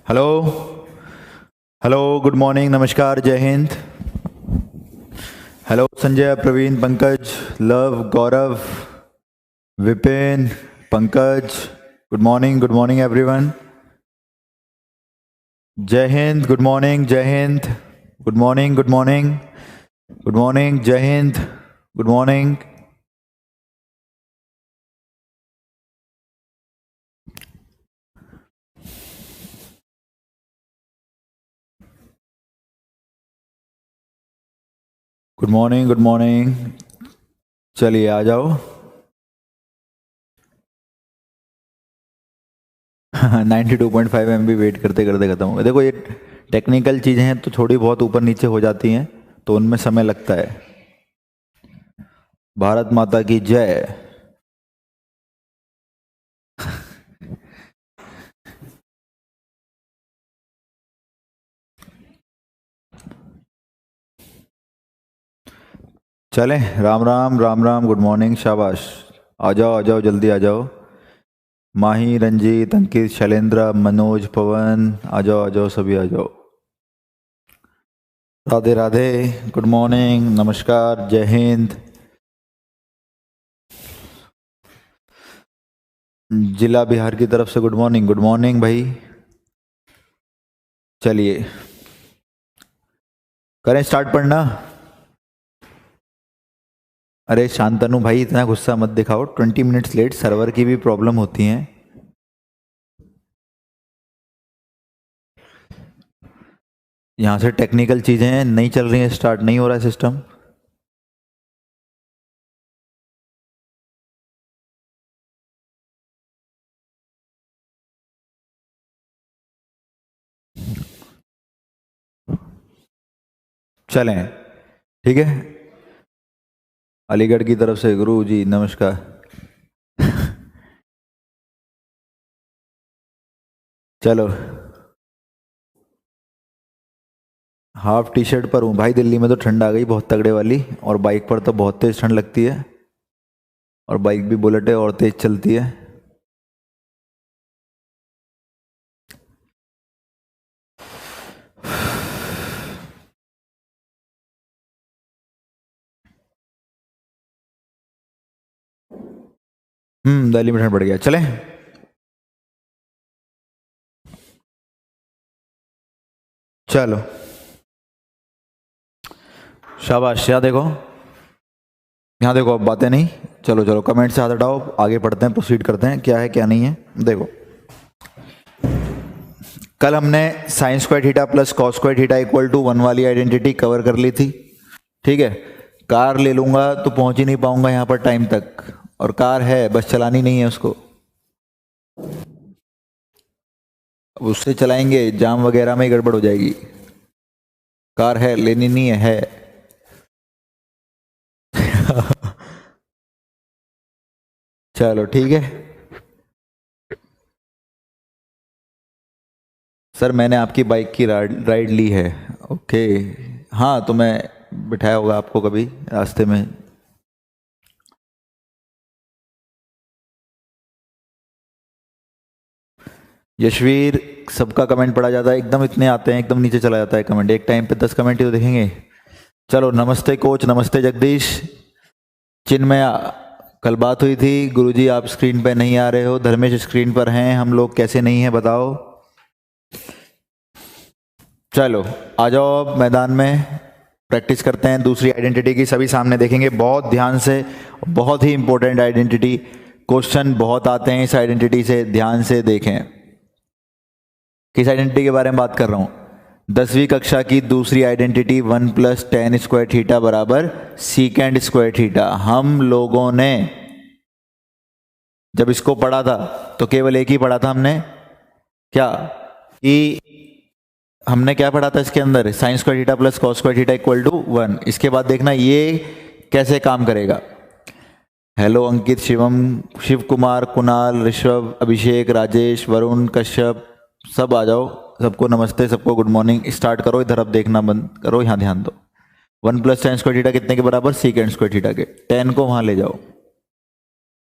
Hello. Hello, good morning, नमस्कार, जय हिंद। Hello Sanjay, Praveen, Pankaj, Luv, Gaurav, Vipin, Pankaj, good morning everyone. जय हिंद, गुड मॉर्निंग, जय हिंद, good morning, good morning, good morning, जय हिंद, good morning. Good morning, good morning. चलिए आ जाओ। 92.5 MB वेट करते करते खत्म हो गया। देखो, ये टेक्निकल चीज़ें हैं तो थोड़ी बहुत ऊपर नीचे हो जाती हैं, तो उनमें समय लगता है। भारत माता की जय। चलें, राम राम, राम राम, गुड मॉर्निंग, शाबाश। आ जाओ जल्दी आ जाओ। माही, रंजीत, अंकित, शैलेंद्र, मनोज, पवन, आ जाओ सभी आ जाओ। राधे राधे, गुड मॉर्निंग, नमस्कार, जय हिंद। जिला बिहार की तरफ से गुड मॉर्निंग भाई। चलिए करें स्टार्ट पढ़ना। अरे शांतनु भाई, इतना गुस्सा मत दिखाओ। 20 मिनट्स लेट, सर्वर की भी प्रॉब्लम होती हैं। यहाँ से टेक्निकल चीज़ें नहीं चल रही हैं, स्टार्ट नहीं हो रहा है सिस्टम। चलें, ठीक है। अलीगढ़ की तरफ से गुरु जी नमस्कार। चलो, हाफ टी शर्ट पर हूँ भाई। दिल्ली में तो ठंड आ गई बहुत तगड़े वाली, और बाइक पर तो बहुत तेज ठंड लगती है, और बाइक भी बुलेट है और तेज चलती है। दिल्ली में ठंड बढ़ गया। चलें, चलो शाबाश। यहाँ देखो अब बातें नहीं। चलो कमेंट से हाथ हटाओ, आगे पढ़ते हैं, प्रोसीड करते हैं, क्या है क्या नहीं है। देखो, कल हमने sine square theta plus cos square theta equal to 1 वाली आइडेंटिटी कवर कर ली थी। ठीक है, कार ले लूंगा तो पहुंच ही नहीं पाऊंगा यहाँ पर टाइम तक, और कार है बस चलानी नहीं है उसको। अब उससे चलाएंगे, जाम वगैरह में ही गड़बड़ हो जाएगी। कार है, लेनी नहीं है। चलो ठीक है सर, मैंने आपकी बाइक की राइड ली है। ओके, हाँ तो मैं बिठाया होगा आपको कभी रास्ते में। यशवीर, सबका कमेंट पढ़ा जाता है एकदम, इतने आते हैं एकदम नीचे चला जाता है कमेंट। एक टाइम पे 10 कमेंट ही तो देखेंगे। चलो, नमस्ते कोच, नमस्ते जगदीश। चिन्मया, कल बात हुई थी, गुरुजी आप स्क्रीन पे नहीं आ रहे हो। धर्मेश स्क्रीन पर हैं, हम लोग कैसे नहीं हैं बताओ। चलो आ जाओ अब मैदान में, प्रैक्टिस करते हैं दूसरी आइडेंटिटी की। सभी सामने देखेंगे बहुत ध्यान से, बहुत ही इंपॉर्टेंट आइडेंटिटी। क्वेश्चन बहुत आते हैं इस आइडेंटिटी से, ध्यान से देखें। किस आइडेंटिटी के बारे में बात कर रहा हूं? 10वीं कक्षा की दूसरी आइडेंटिटी 1 + tan स्क्वायर थीटा बराबर सीकेंड स्क्वायर थीटा। हम लोगों ने जब इसको पढ़ा था तो केवल एक ही पढ़ा था हमने, क्या कि हमने क्या पढ़ा था इसके अंदर, sine square theta plus cos square theta equal to 1। इसके बाद देखना ये कैसे काम करेगा। हेलो अंकित, शिवम, शिव कुमार, कुणाल, ऋषभ, अभिषेक, राजेश, वरुण, कश्यप, सब आ जाओ। सबको नमस्ते, सबको गुड मॉर्निंग। स्टार्ट करो, इधर अब देखना बंद करो, यहाँ ध्यान दो। 1 + tan स्क्वायर थीटा कितने के बराबर? सीकेंड स्क्वायर थीटा के। tan को वहां ले जाओ,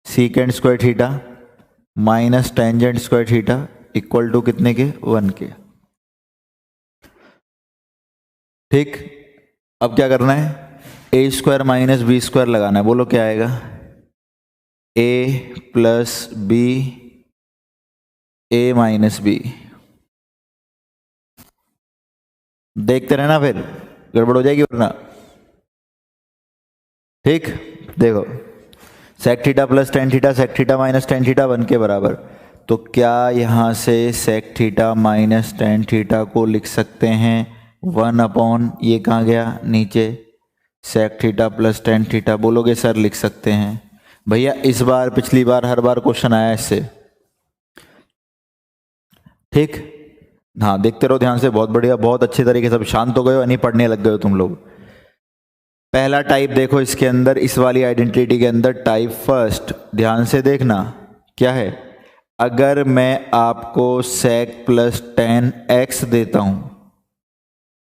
secant square theta minus tangent square theta equal to कितने के? 1 के। ठीक, अब क्या करना है, A square minus B square लगाना है। बोलो क्या आएगा, A plus B A minus B. देखते रहना, फिर गड़बड़ हो जाएगी वरना। ठीक, देखो sec theta plus tan theta sec theta minus tan theta 1 के बराबर। तो क्या यहाँ से sec theta minus tan theta को लिख सकते हैं 1 अपॉन, ये कहाँ गया नीचे, sec theta plus tan theta. बोलोगे सर लिख सकते हैं भैया, इस बार पिछली बार हर बार क्वेश्चन आया इससे। ठीक, हाँ देखते रहो ध्यान से, बहुत बढ़िया, बहुत अच्छे तरीके से। शांत हो गए हो, नहीं पढ़ने लग गए हो तुम लोग। पहला टाइप देखो इसके अंदर, इस वाली आइडेंटिटी के अंदर टाइप फर्स्ट, ध्यान से देखना क्या है। अगर मैं आपको सेक प्लस टेन एक्स देता हूं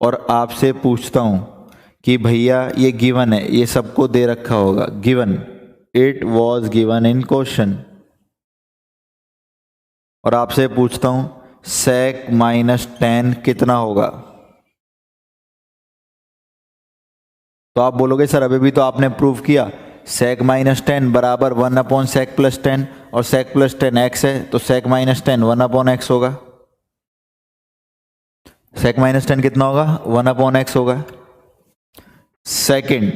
और आपसे पूछता हूं कि भैया ये गिवन है, ये सबको दे रखा होगा, given, it was given in question, और आपसे पूछता हूं सेक माइनस टेन कितना होगा, तो आप बोलोगे सर अभी भी तो आपने प्रूव किया सेक माइनस टेन बराबर 1 अपॉन सेक प्लस टेन, और सेक प्लस टेन एक्स है, तो sec minus tan 1 upon x होगा। सेक माइनस टेन कितना होगा, 1 अपॉन एक्स होगा। सेकंड,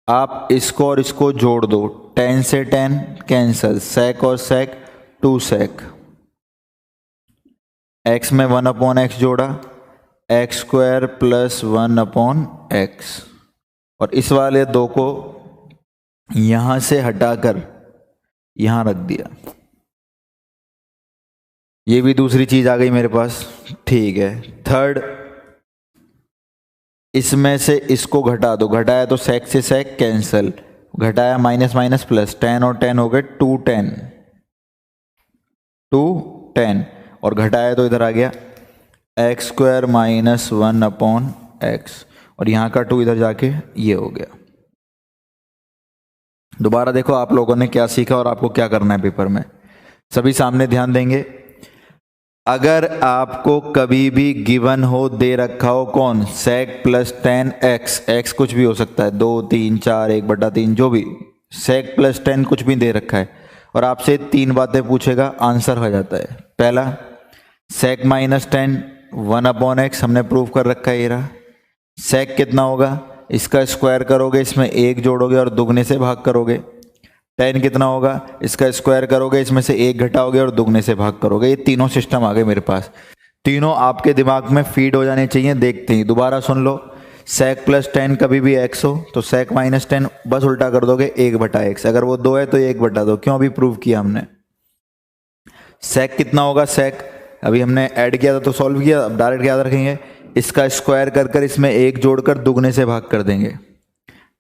आप इसको और इसको जोड़ दो, 10 से 10 कैंसल, सेक और सेक 2 सेक, एक्स में 1 अपॉन एक्स जोड़ा, x square plus 1 upon x, और इस वाले दो को यहां से हटाकर यहां रख दिया। ये भी दूसरी चीज आ गई मेरे पास, ठीक है। थर्ड, इसमें से इसको घटा दो, घटाया तो सेक से सेक कैंसल, घटाया माइनस माइनस प्लस, 10 और 10 हो गए 210, 210, और घटाया तो इधर आ गया x square minus 1 upon x, और यहां का 2 इधर जाके ये हो गया। दोबारा देखो आप लोगों ने क्या सीखा और आपको क्या करना है पेपर में, सभी सामने ध्यान देंगे। अगर आपको कभी भी गिवन हो, दे रखा हो कौन, sec plus tan x, x कुछ भी हो सकता है, 2 3 4 1/3 जो भी, सेक प्लस टेन कुछ भी दे रखा है, और आपसे 3 बातें पूछेगा, आंसर हो जाता है। पहला, sec minus tan 1 upon x, हमने प्रूव कर रखा है, ये रहा। सेक कितना होगा, इसका स्क्वायर करोगे, इसमें 1 जोड़ोगे और दुगने से भाग करोगे। 10 कितना होगा, इसका स्क्वायर करोगे, इसमें से 1 घटाओगे और दुगने से भाग करोगे। ये तीनों सिस्टम आ गए मेरे पास, तीनों आपके दिमाग में फीड हो जाने चाहिए। देखते ही दोबारा सुन लो, सेक प्लस 10 कभी भी एक्स हो तो सेक माइनस 10 बस उल्टा कर दोगे, 1/x, अगर वो 2 है तो 1/2, क्यों, अभी प्रूव किया हमने। सेक कितना होगा, सेक अभी हमने ऐड किया था तो सॉल्व किया, अब डायरेक्ट याद रखेंगे, इसका स्क्वायर कर कर इसमें 1 जोड़कर दुगने से भाग कर देंगे।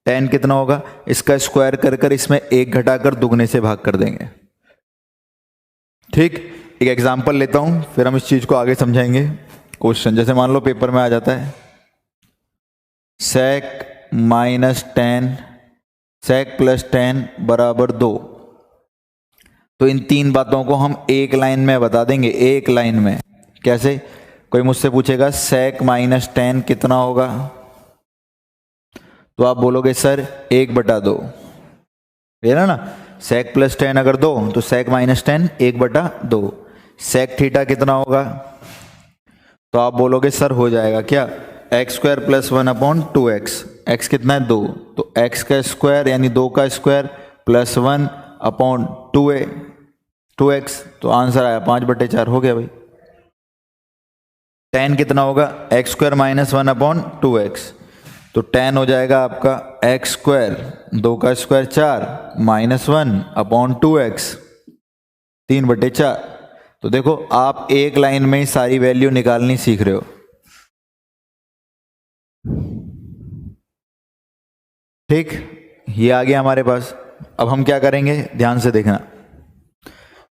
10 कितना होगा, इसका स्क्वायर कर कर इसमें 1 घटाकर दुगने से भाग कर देंगे। ठीक, एक एग्जांपल लेता हूं, फिर हम इस चीज को आगे समझाएंगे। क्वेश्चन जैसे मान लो पेपर में आ जाता है, सेक माइनस 10 सेक प्लस 10 बराबर 2, तो इन 3 बातों को हम एक लाइन में बता देंगे, एक लाइन में। कैसे, कोई मुझसे पूछेगा सेक माइनस 10 कितना होगा, तो आप बोलोगे सर 1/2, ये ना, सेक प्लस 10 अगर 2 तो सेक माइनस 10 1/2। सेक थीटा कितना होगा, तो आप बोलोगे सर हो जाएगा क्या, x square plus 1 upon 2x, x कितना है 2, तो एक्स का स्क्वायर यानी 2 का स्क्वायर प्लस 1 अपॉन 2x, तो आंसर आया 5/4, हो गया भाई। 10 कितना होगा, x square minus 1 upon 2x, तो 10 हो जाएगा आपका एक्स स्क्वायर, 2 का स्क्वायर 4 माइनस 1 अपॉन 2x, 3/4। तो देखो आप एक लाइन में ही सारी वैल्यू निकालनी सीख रहे हो। ठीक, ये आ गया हमारे पास। अब हम क्या करेंगे, ध्यान से देखना,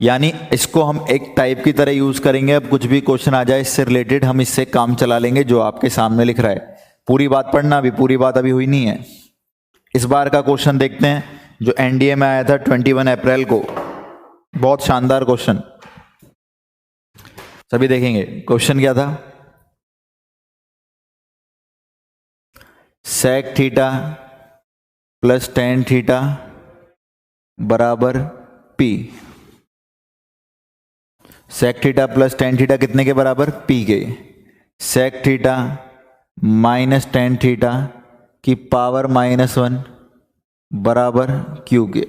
यानी इसको हम एक टाइप की तरह यूज करेंगे। अब कुछ भी क्वेश्चन आ जाए इससे रिलेटेड, हम इससे काम चला लेंगे जो आपके सामने लिख रहा है। पूरी बात पढ़ना, अभी पूरी बात अभी हुई नहीं है। इस बार का क्वेश्चन देखते हैं जो एनडीए में आया था 21 अप्रैल को, बहुत शानदार क्वेश्चन, सभी देखेंगे। क्वेश्चन क्या था, sec theta plus tan theta बराबर P. Sec theta plus tan theta कितने के बराबर? पी के। Sec theta minus tan theta की पावर -1 बराबर क्यू के।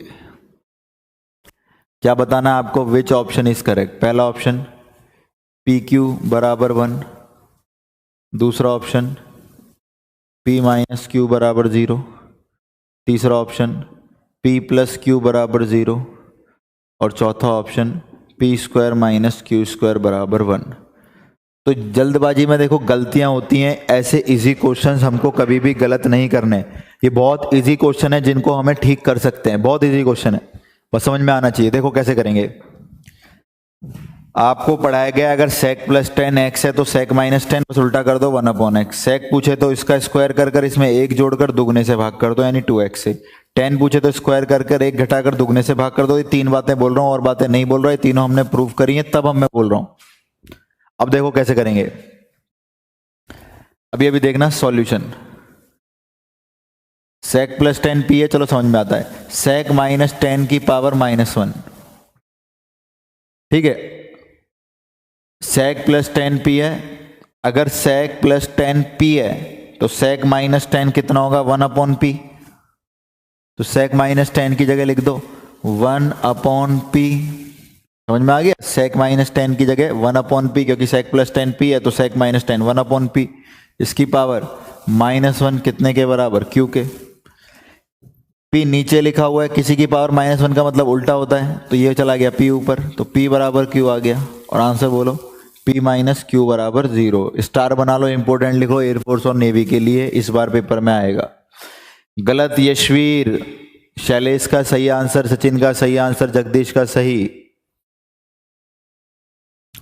क्या बताना आपको? Which option is correct? पहला ऑप्शन पी क्यू बराबर 1, दूसरा ऑप्शन पी माइनस क्यू बराबर 0, तीसरा ऑप्शन पी प्लस क्यू बराबर 0 और चौथा option P square minus Q square बराबर 1। तो जल्दबाजी में देखो गलतियां होती हैं, ऐसे इजी क्वेश्चंस हमको कभी भी गलत नहीं करने। ये बहुत इजी क्वेश्चन है जिनको हमें ठीक कर सकते हैं, बहुत इजी क्वेश्चन है, बस समझ में आना चाहिए। देखो कैसे करेंगे। आपको पढ़ाया गया अगर सेक प्लस 10x है तो सेक माइनस 10 बस उल्टा कर दो 1/x। सेक पूछे तो इसका स्क्वायर कर कर इसमें एक जोड़कर दुगने से भाग कर दो यानी 2x से। 10 पूछे तो स्क्वायर कर कर एक घटाकर दुगने से भाग कर दो। ये तीन बातें बोल रहा हूं और बातें नहीं बोल रहा, ये तीनों हमने प्रूव करी है तब मैं बोल रहा हूं। अब देखो कैसे करेंगे। अभी देखना सॉल्यूशन। सेक प्लस 10 पी है, चलो समझ में आता है। सेक माइनस 10 की पावर -1, ठीक है। सेक प्लस 10 पी है, अगर सेक प्लस 10 पी है तो सेक माइनस 10 कितना होगा? 1/p। तो सेक माइनस 10 की जगह लिख दो 1/p। समझ में आ गया? सेक माइनस 10 की जगह 1/p, क्योंकि सेक प्लस 10 पी है तो सेक माइनस 10 1/p। इसकी पावर -1 कितने के बराबर? क्यू के। p नीचे लिखा हुआ है, किसी की पावर -1 का मतलब उल्टा होता है, तो ये चला गया p ऊपर, तो p बराबर q आ गया। और आंसर बोलो p माइनस क्यू बराबर 0। स्टार बना लो, इंपोर्टेंट लिखो, एयरफोर्स और नेवी के लिए इस बार पेपर में आएगा। गलत यशवीर। शैलेश का सही आंसर, सचिन का सही आंसर, जगदीश का सही,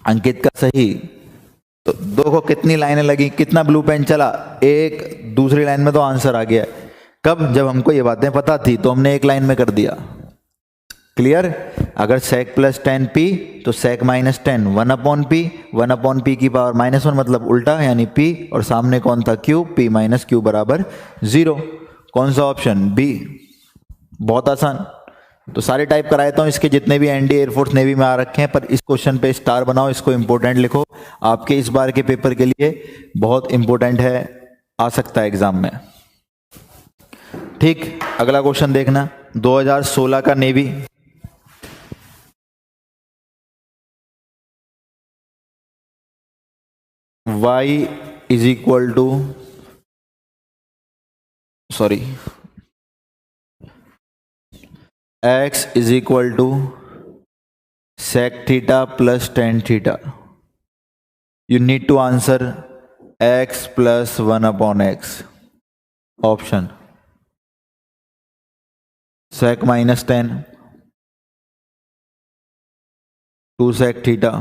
अंकित का सही। तो देखो कितनी लाइनें लगी, कितना ब्लू पेन चला, एक। दूसरी लाइन में तो आंसर आ गया। कब? जब हमको ये बातें पता थी तो हमने एक लाइन में कर दिया। क्लियर? अगर सेक प्लस 10 पी तो सेक माइनस 10 1/p, 1/p की पावर -1 मतलब उल्टा यानी p, और सामने कौन था? q, p माइनस क्यू बराबर 0। कौन सा ऑप्शन? बी। बहुत आसान। तो सारे टाइप करा देता हूं, इसके जितने भी एनडी, एयरफोर्स, नेवी में आ रखे हैं, पर इस क्वेश्चन पे स्टार बनाओ, इसको इंपॉर्टेंट लिखो, आपके इस बार के पेपर के लिए बहुत इंपॉर्टेंट है, आ सकता है एग्जाम में। ठीक, अगला क्वेश्चन देखना 2016 का navy. y is equal to, sorry, x is equal to sec theta plus tan theta. You need to answer x प्लस 1/x। Option sec minus 10, 2 sec theta,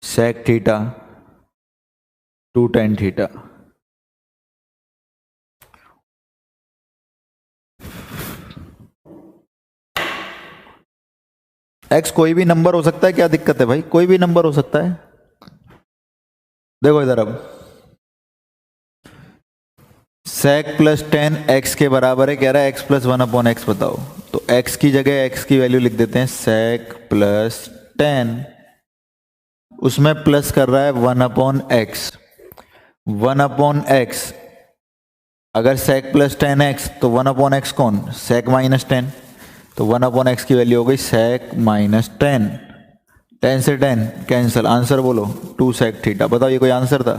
sec theta, 2 tan theta. x कोई भी number हो सकता है, क्या दिक्कत है भाई? कोई भी नंबर हो सकता है। देखो इधर, अब सेक प्लस 10 x के बराबर है, कह रहा है x प्लस 1/x बताओ। तो x की जगह x की वैल्यू लिख देते हैं सेक प्लस 10, उसमें प्लस कर रहा है 1/x। 1/x, अगर सेक प्लस 10x तो 1/x कौन? Sec minus 10। तो 1/x की वैल्यू हो गई सेक माइनस 10। 10 से 10 कैंसिल, आंसर बोलो 2 सेक थीटा। बताओ ये कोई आंसर था?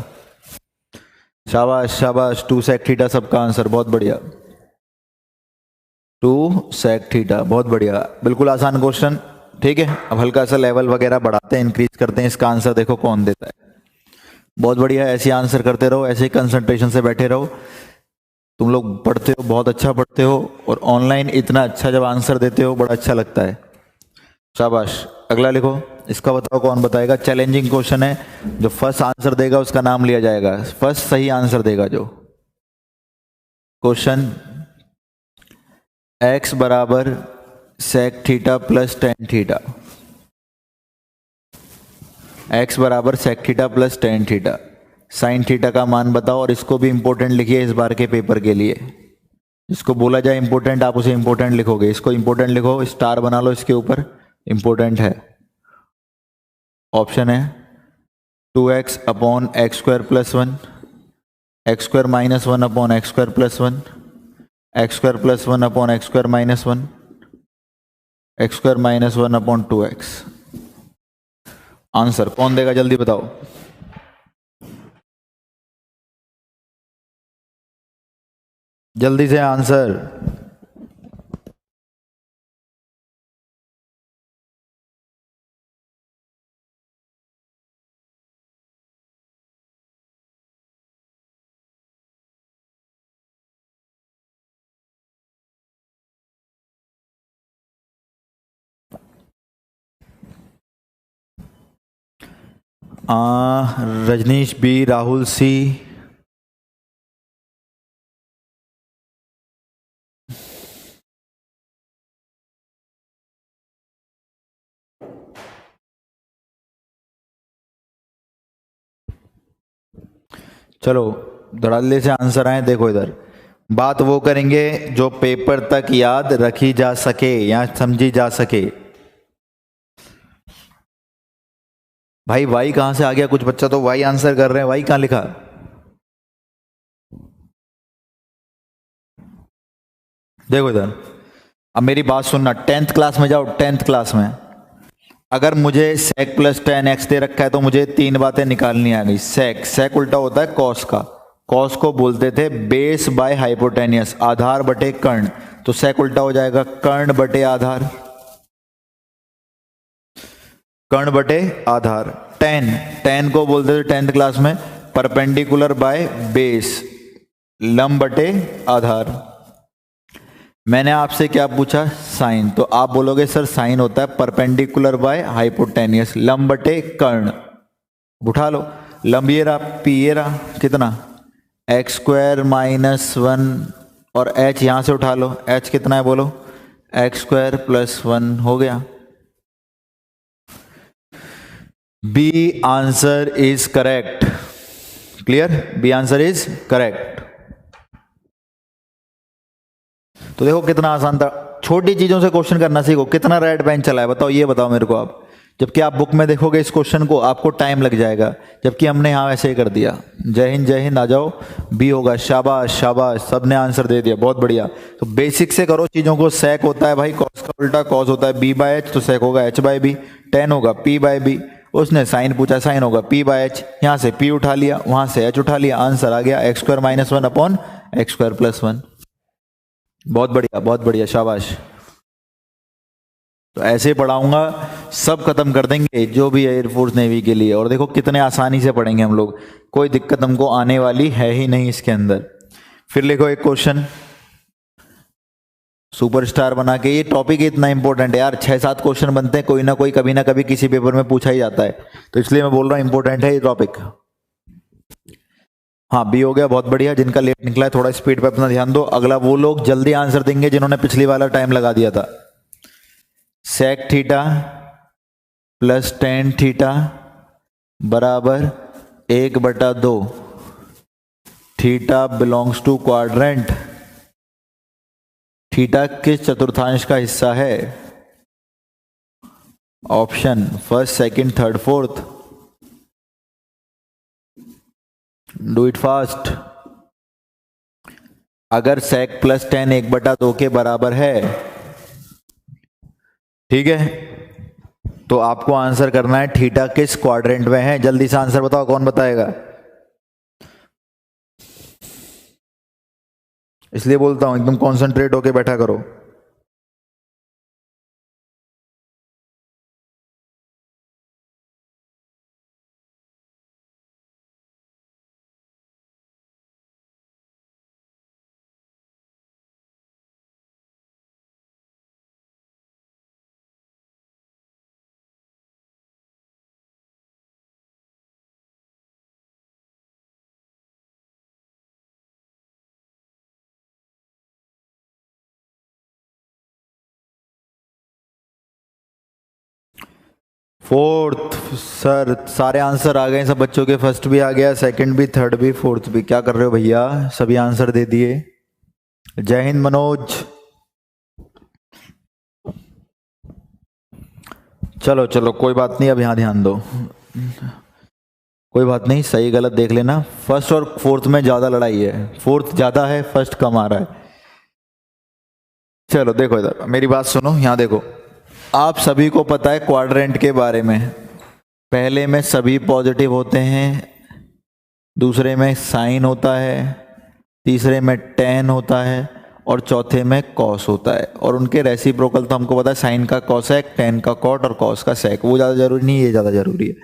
शाबाश शाबाश, 2 सेक थीटा सबका आंसर, बहुत बढ़िया। 2 सेक थीटा, बहुत बढ़िया, बिल्कुल आसान क्वेश्चन। ठीक है, अब हल्का सा लेवल वगैरह बढ़ाते हैं, इंक्रीज करते हैं। इसका आंसर देखो कौन देता है। बहुत बढ़िया, ऐसे आंसर करते रहो, ऐसे ही कंसंट्रेशन से बैठे रहो। तुम लोग पढ़ते हो, बहुत अच्छा पढ़ते हो, और ऑनलाइन इतना अच्छा जब आंसर देते हो बड़ा अच्छा लगता है। शाबाश। अगला लिखो, इसका बताओ कौन बताएगा। चैलेंजिंग क्वेश्चन है, जो फर्स्ट आंसर देगा उसका नाम लिया जाएगा। फर्स्ट सही आंसर देगा जो। क्वेश्चन, x बराबर sec theta plus tan theta. x बराबर sec theta plus tan theta. Sine theta का मान बताओ, और इसको भी इंपॉर्टेंट लिखिए इस बार के पेपर के लिए। इसको बोला जाए इंपॉर्टेंट, आप उसे इंपॉर्टेंट लिखोगे। इसको इंपॉर्टेंट लिखो, स्टार बना लो इसके ऊपर, इंपॉर्टेंट है। ऑप्शन है 2x upon x square plus 1, x square minus 1 upon x square plus 1, x square plus 1 upon x square minus 1, x square minus 1 upon 2x। Answer कौन देगा, जल्दी बताओ। जल्दी से आंसर। रजनीश बी, राहुल सी, चलो धड़ल्ले से आंसर आए। देखो इधर, बात वो करेंगे जो पेपर तक याद रखी जा सके या समझी जा सके। भाई वाई कहां से आ गया? कुछ बच्चा तो वाई आंसर कर रहे हैं, वाई कहां लिखा? देखो इधर, अब मेरी बात सुनना, 10th क्लास में जाओ। 10th क्लास में अगर मुझे सेक प्लस 10x दे रखा है तो मुझे तीन बातें निकालनी आ गई। सेक, सेक उल्टा होता है कॉस का। कॉस को बोलते थे बेस बाय हाइपोटेनियस, आधार बटे कर्ण। तो सेक उल्टा हो जाएगा कर्ण बटे आधार, कर्ण बटे आधार। टेन, टेन को बोलते थे 10th क्लास में परपेंडिकुलर बाय बेस, लंब बटे आधार। मैंने आपसे क्या पूछा? साइन। तो आप बोलोगे सर साइन होता है परपेंडिकुलर बाय हाइपोटेनियस, लंब बटे कर्ण। उठा लो, लंब ये रहा, पी ये रहा, कितना एक्स स्क्वायर माइनस 1, और एच यहां से उठा लो, एच कितना है बोलो, एक्स स्क्वायर प्लस 1 हो गया। B answer is correct. Clear? B answer is correct. तो देखो कितना आसान था। छोटी चीजों से क्वेश्चन करना सीखो। कितना रेड पेन चला है बताओ, ये बताओ मेरे को आप। जबकि आप बुक में देखोगे इस क्वेश्चन को आपको टाइम लग जाएगा, जबकि हमने यहां ऐसे ही कर दिया। जय हिंद, जय हिंद। आ जाओ, बी होगा। शाबाश शाबाश, सबने आंसर दे दिया, बहुत बढ़िया। तो बेसिक से करो चीजों को। सेक होता है भाई कॉस का उल्टा, कॉस होता है बी बाय एच, तो सेक होगा एच बाय बी। टेन होगा पी बाय बी। उसने साइन पूछा, साइन होगा पी बाय एच। यहां से पी उठा लिया, वहां से एच उठा लिया, आंसर आ गया x square minus 1 upon x square plus 1। बहुत बढ़िया, बहुत बढ़िया, शाबाश। तो ऐसे पढ़ाऊंगा, सब खत्म कर देंगे जो भी है एयरफोर्स नेवी के लिए। और देखो कितने आसानी से पढ़ेंगे हम लोग, कोई दिक्कत हमको आने वाली है ही नहीं इसके अंदर। फिर लिखो एक क्वेश्चन सुपरस्टार बना के। ये टॉपिक इतना इंपॉर्टेंट है यार, 6-7 क्वेश्चन बनते हैं, कोई ना कोई कभी ना कभी किसी पेपर में पूछा ही जाता है, तो इसलिए मैं बोल रहा हूं इंपॉर्टेंट है ये टॉपिक। हाँ बी हो गया, बहुत बढ़िया। जिनका लेट निकला है थोड़ा स्पीड पे अपना ध्यान दो। अगला वो लोग जल्दी आंसर देंगे जिन्होंने पिछली वाला टाइम लगा दिया था। Sec theta plus tan theta बराबर 1/2। Theta belongs to quadrant. Theta किस चतुर्थांश का हिस्सा है? Option first, second, third, fourth. Do it fast. अगर सेक प्लस 10 1/2 के बराबर है, ठीक है, तो आपको आंसर करना है थीटा किस क्वाड्रेंट में है। जल्दी से आंसर बताओ, कौन बताएगा? इसलिए बोलता हूं एकदम कॉन्सेंट्रेट होके बैठा करो। फोर्थ। सर सारे आंसर आ गए सब बच्चों के, फर्स्ट भी आ गया, सेकंड भी, थर्ड भी, फोर्थ भी। क्या कर रहे हो भैया, सभी आंसर दे दिए। जय हिंद मनोज। चलो चलो कोई बात नहीं, अब यहाँ ध्यान दो, कोई बात नहीं, सही गलत देख लेना। फर्स्ट और फोर्थ में ज्यादा लड़ाई है, फोर्थ ज्यादा है, फर्स्ट कम आ रहा है। चलो देखो इधर मेरी बात सुनो, यहाँ देखो, आप सभी को पता है क्वाड्रेंट के बारे में, पहले में सभी पॉजिटिव होते हैं, दूसरे में साइन होता है, तीसरे में टेन होता है, और चौथे में कॉस होता है। और उनके रेसिप्रोकल तो हमको पता है, साइन का कॉसेक, टेन का कॉट और कॉस का सेक। वो ज़्यादा जरूरी नहीं, ये ज़्यादा जरूरी है।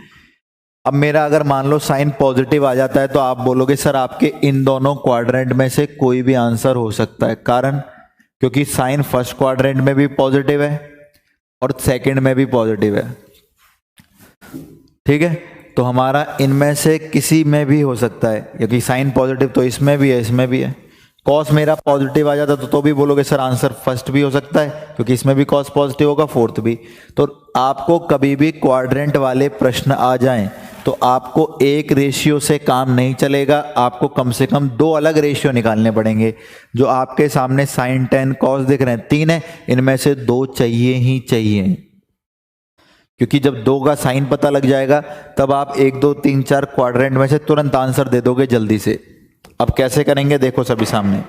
अब मेरा अगर मान लो साइन पॉजिटिव आ जाता है तो आप बोलोगे सर आपके इन दोनों क्वाड्रेंट में से कोई भी आंसर हो सकता है। कारण क्योंकि साइन फर्स्ट क्वाड्रेंट में भी पॉजिटिव है और सेकंड में भी पॉजिटिव है, ठीक है। तो हमारा इनमें से किसी में भी हो सकता है, क्योंकि साइन पॉजिटिव तो इसमें भी है, इसमें भी है। कॉस मेरा पॉजिटिव आ जाता तो भी बोलोगे सर आंसर फर्स्ट भी हो सकता है, क्योंकि इसमें भी कॉस पॉजिटिव होगा, फोर्थ भी। तो आपको कभी भी क्वाड्रेंट वाले प्रश्न आ जाएं तो आपको एक रेशियो से काम नहीं चलेगा, आपको कम से कम दो अलग रेशियो निकालने पड़ेंगे। जो आपके सामने साइन टेन कॉस दिख रहे हैं, तीन है, इनमें से दो चाहिए ही चाहिए, क्योंकि जब दो का साइन पता लग जाएगा तब आप 1 2 3 4 क्वाड्रेंट में से तुरंत आंसर दे दोगे जल्दी से। अब कैसे करेंगे देखो सभी सामने,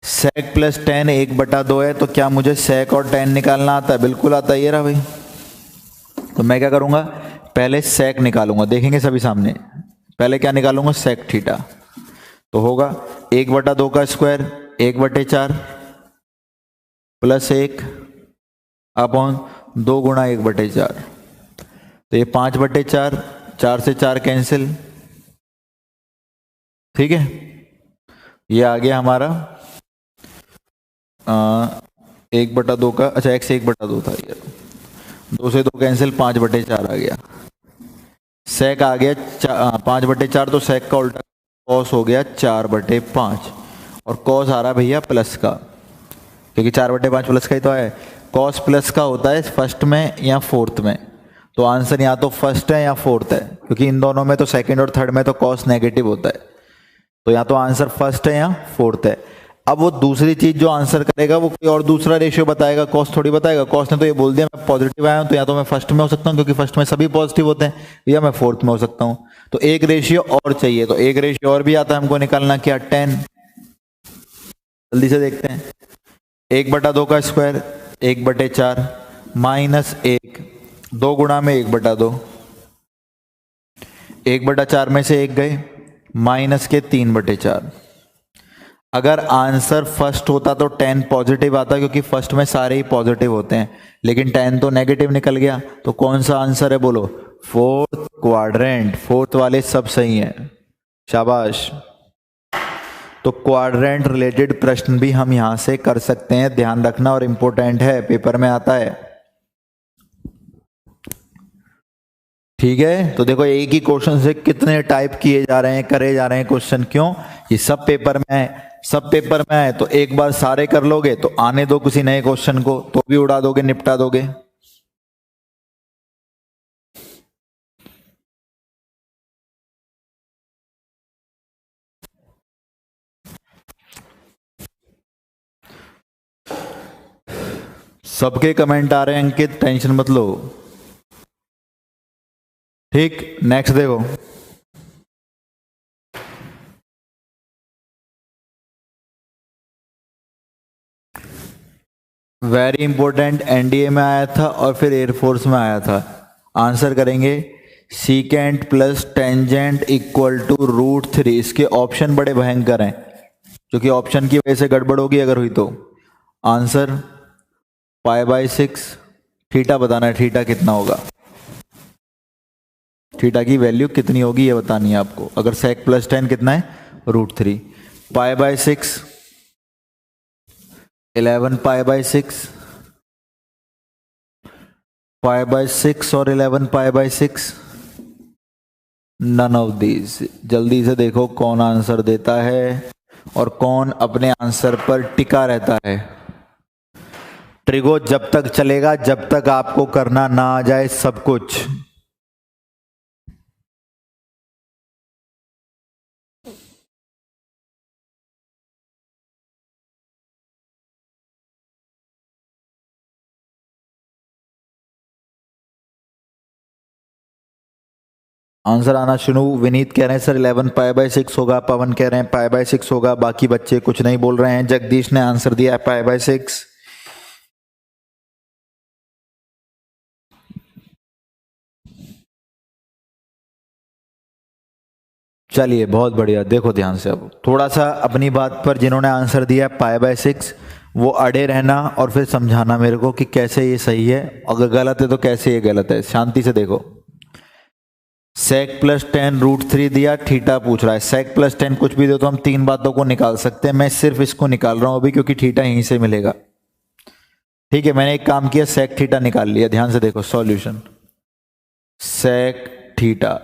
सेक प्लस टेन 1/2 है, तो क्या मुझे सेक और टेन निकालना आता है? बिल्कुल आता है। ये रहा भाई। तो मैं क्या करूंगा, पहले सेक निकालूंगा, देखेंगे सभी सामने। पहले क्या निकालूंगा, सेक थीटा। तो होगा 1/2 का स्क्वायर 1/4 प्लस 1 अपॉन 2 गुणा 1/4। तो ये 5/4, 4 से 4 कैंसिल, ठीक है। ये आ गया हमारा 1/2 का, अच्छा x 1/2 था ये, 2 से 2 कैंसिल, 5/4 आ गया। सेक आ गया 5/4, तो सेक का उल्टा कॉस हो गया 4/5, और कॉस आ रहा भैया प्लस का, क्योंकि 4/5 प्लस का ही तो है। कॉस प्लस का होता है फर्स्ट में या फोर्थ में, तो आंसर या तो फर्स्ट है या फोर्थ है, क्योंकि इन दोनों में तो सेकंड और थर्ड में तो कॉस नेगेटिव होता है, तो या तो आंसर फर्स्ट है या फोर्थ है। अब वो दूसरी चीज जो आंसर करेगा वो कोई और दूसरा रेशियो बताएगा, कॉस थोड़ी बताएगा। कॉस ने तो ये बोल दिया मैं पॉजिटिव आया हूं, तो या तो मैं फर्स्ट में हो सकता हूं क्योंकि फर्स्ट में सभी पॉजिटिव होते हैं, या मैं फोर्थ में हो सकता हूं। तो एक रेशियो और चाहिए, तो एक रेशियो और भी आता है हमको निकालना, क्या 10। जल्दी से देखते हैं, 1/2 का स्क्वायर 1/4 माइनस 1, 2 गुणा में 1/2, 1/4 में से 1 गए, माइनस के 3/4। अगर आंसर फर्स्ट होता तो 10 पॉजिटिव आता, क्योंकि फर्स्ट में सारे ही पॉजिटिव होते हैं, लेकिन 10 तो नेगेटिव निकल गया। तो कौन सा आंसर है बोलो, फोर्थ क्वाड्रेंट। फोर्थ वाले सब सही हैं, शाबाश। तो क्वाड्रेंट रिलेटेड प्रश्न भी हम यहां से कर सकते हैं, ध्यान रखना, और इंपॉर्टेंट है, पेपर में आता है, ठीक है। तो देखो एक ही क्वेश्चन से कितने टाइप किए जा रहे हैं, करे जा रहे हैं क्वेश्चन। क्यों? ये सब पेपर में है, सब पेपर में है, तो एक बार सारे कर लोगे तो आने दो किसी नए क्वेश्चन को, तो भी उड़ा दोगे, निपटा दोगे। सबके कमेंट आ रहे हैं अंकित, टेंशन मत लो, ठीक। नेक्स्ट देखो, वेरी इंपॉर्टेंट, एनडीए में आया था और फिर एयरफोर्स में आया था। आंसर करेंगे secant plus tangent equal to √3। इसके ऑप्शन बड़े भयंकर हैं, क्योंकि ऑप्शन की वजह से गड़बड़ होगी अगर हुई तो। आंसर π/6, थीटा बताना है, थीटा कितना होगा, थीटा की वैल्यू कितनी होगी ये बतानी है आपको। अगर सेक प्लस 10 कितना है, √3, π/6 11 π/6, π/6 और 11 π/6, नन ऑफ दीज। जल्दी से देखो कौन आंसर देता है और कौन अपने आंसर पर टिका रहता है। ट्रिगो जब तक चलेगा जब तक आपको करना ना आ जाए सब कुछ। आंसर आना शुरू। विनीत कह रहे हैं सर 11 π/6 होगा, पवन कह रहे हैं π/6 होगा, बाकी बच्चे कुछ नहीं बोल रहे हैं। जगदीश ने आंसर दिया है π/6। चलिए बहुत बढ़िया। देखो ध्यान से, अब थोड़ा सा अपनी बात पर जिन्होंने आंसर दिया है π/6 वो अड़े रहना और फिर समझाना मेरे को कि कैसे ये सही है, अगर गलत है तो कैसे ये गलत है। शांति से देखो, sec + 10 √3 दिया, थीटा पूछ रहा है। sec + 10 कुछ भी दो तो हम तीन बातों को निकाल सकते हैं, मैं सिर्फ इसको निकाल रहा हूं अभी क्योंकि थीटा यहीं से मिलेगा। ठीक है, मैंने एक काम किया, sec थीटा निकाल लिया। ध्यान से देखो सॉल्यूशन, sec थीटा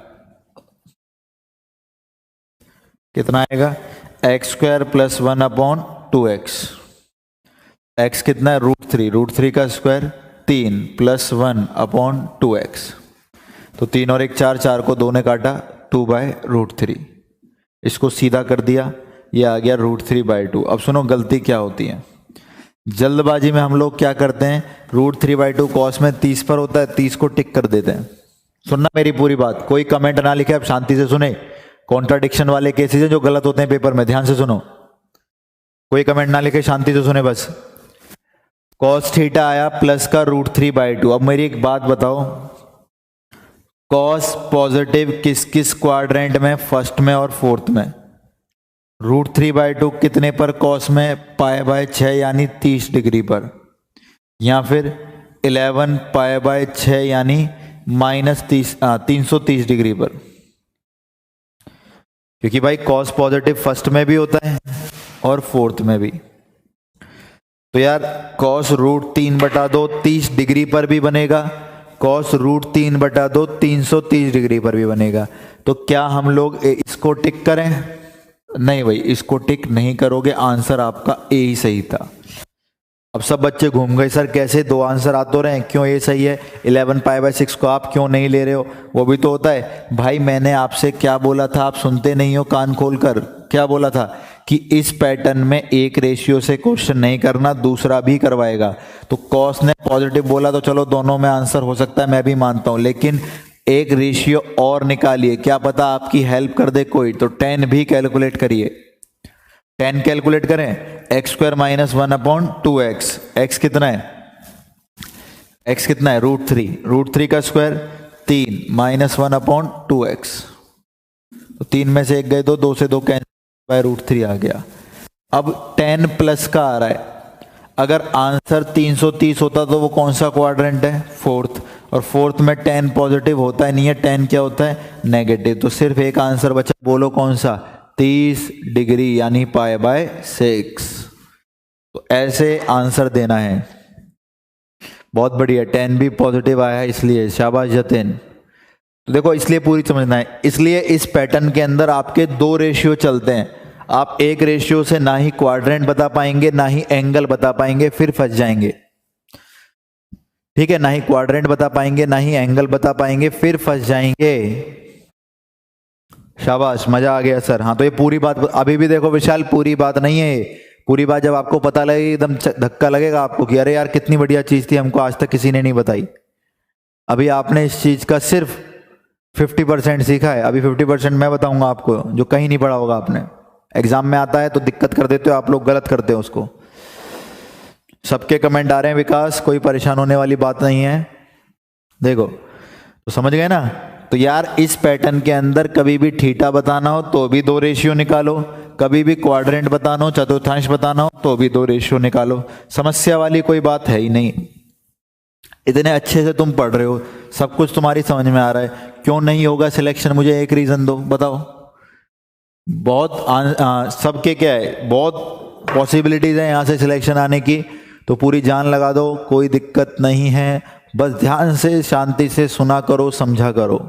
कितना आएगा, x² + 1/2x। x कितना है, √3, √3 का स्क्वायर 3 + 1/2x। तो 3 और 1 4, 4 को 2 ने काटा, 2/√3। इसको सीधा कर दिया, ये आ गया √3/2। अब सुनो गलती क्या होती है, जल्दबाजी में हम लोग क्या करते हैं, √3/2 कॉस में 30 पर होता है, 30 को टिक कर देते हैं। सुनना मेरी पूरी बात, कोई कमेंट ना लिखे, अब शांति से सुने। कॉन्ट्राडिक्शन वाले केसेस हैं जो गलत होते हैं पेपर में, ध्यान से सुनो। कोई कमेंट ना लिखे, शांति से सुने बस। कॉस थीटा आया प्लस का √3/2। अब मेरी एक बात बताओ, कॉस पॉजिटिव किस किस क्वाड्रेंट में, फर्स्ट में और फोर्थ में। √3/2 कितने पर कॉस में, π/6 यानी 30 डिग्री पर, या फिर 11 π/6 यानी -330 डिग्री पर। क्योंकि भाई कॉस पॉजिटिव फर्स्ट में भी होता है और फोर्थ में भी। तो यार कॉस √3/2 30 डिग्री पर भी बनेगा, कॉस √3/2 330 डिग्री पर भी बनेगा। तो क्या हम लोग इसको टिक करें? नहीं भाई, इसको टिक नहीं करोगे, आंसर आपका ए ही सही था। अब सब बच्चे घूम गए, सर कैसे दो आंसर आ तो रहे हैं, क्यों ये सही है, 11 π/6 को आप क्यों नहीं ले रहे हो? वो भी तो होता है भाई। मैंने आपसे क्या बोला था, आप सुनते नहीं हो कान खोलकर। क्या बोला था कि इस पैटर्न में एक रेशियो से क्वेश्चन नहीं करना, दूसरा भी करवाएगा। तो कॉस ने पॉजिटिव बोला तो चलो दोनों में आंसर हो सकता है, मैं भी मानता हूं, लेकिन एक रेशियो और निकालिए, क्या पता आपकी हेल्प कर दे कोई। तो 10 भी कैलकुलेट करिए, 10 कैलकुलेट करें, x² - 1/2x। x कितना है, x कितना है, √3, √3 का स्क्वायर 3 - 1/2x। तो 3 में से 1 गए, 2 से 2 कैंसिल, √3 आ गया। अब 10 प्लस का आ रहा है, अगर आंसर 330 होता तो वो कौन सा क्वाड्रेंट है, फोर्थ, और फोर्थ में 10 पॉजिटिव होता है नहीं है, 10 क्या होता है, नेगेटिव। तो सिर्फ एक आंसर बचा, बोलो कौन सा, 30 डिग्री यानी π/6। तो ऐसे आंसर देना है। बहुत बढ़िया, 10 भी पॉजिटिव आया है इसलिए, शाबाश जतिन। तो देखो इसलिए पूरी समझना है, इसलिए इस पैटर्न के अंदर आपके 2 रेशियो चलते हैं। आप एक रेशियो से ना ही क्वाड्रेंट बता पाएंगे ना ही एंगल बता पाएंगे, फिर फंस जाएंगे। ठीक है, ना ही क्वाड्रेंट बता पाएंगे ना ही एंगल बता पाएंगे, फिर फंस जाएंगे। शाबाश, मजा आ गया सर। हाँ तो ये पूरी बात अभी भी देखो विशाल, पूरी बात नहीं है। पूरी बात जब आपको पता लगेगी एकदम धक्का लगेगा आपको कि अरे यार कितनी बढ़िया चीज थी, हमको आज तक किसी ने नहीं बताई। अभी आपने इस चीज का सिर्फ 50% सीखा है, अभी 50% मैं बताऊंगा आपको जो कहीं नहीं पढ़ा होगा आपने। एग्जाम में आता है तो दिक्कत कर देते हो आप लोग, गलत करते हो उसको। सबके कमेंट आ रहे हैं विकास, कोई परेशान होने वाली बात नहीं है। देखो तो समझ गए ना। तो यार इस पैटर्न के अंदर कभी भी थीटा बताना हो तो भी 2 रेशियो निकालो, कभी भी क्वाड्रेंट बताना हो, चतुर्थांश बताना हो तो भी 2 रेशियो निकालो। समस्या वाली कोई बात है ही नहीं। इतने अच्छे से तुम पढ़ रहे हो, सब कुछ तुम्हारी समझ में आ रहा है, क्यों नहीं होगा सिलेक्शन? मुझे एक रीजन दो, बताओ। बहुत सबके क्या है, बहुत पॉसिबिलिटीज है यहाँ से सिलेक्शन आने की, तो पूरी जान लगा दो, कोई दिक्कत नहीं है। बस ध्यान से शांति से सुना करो, समझा करो।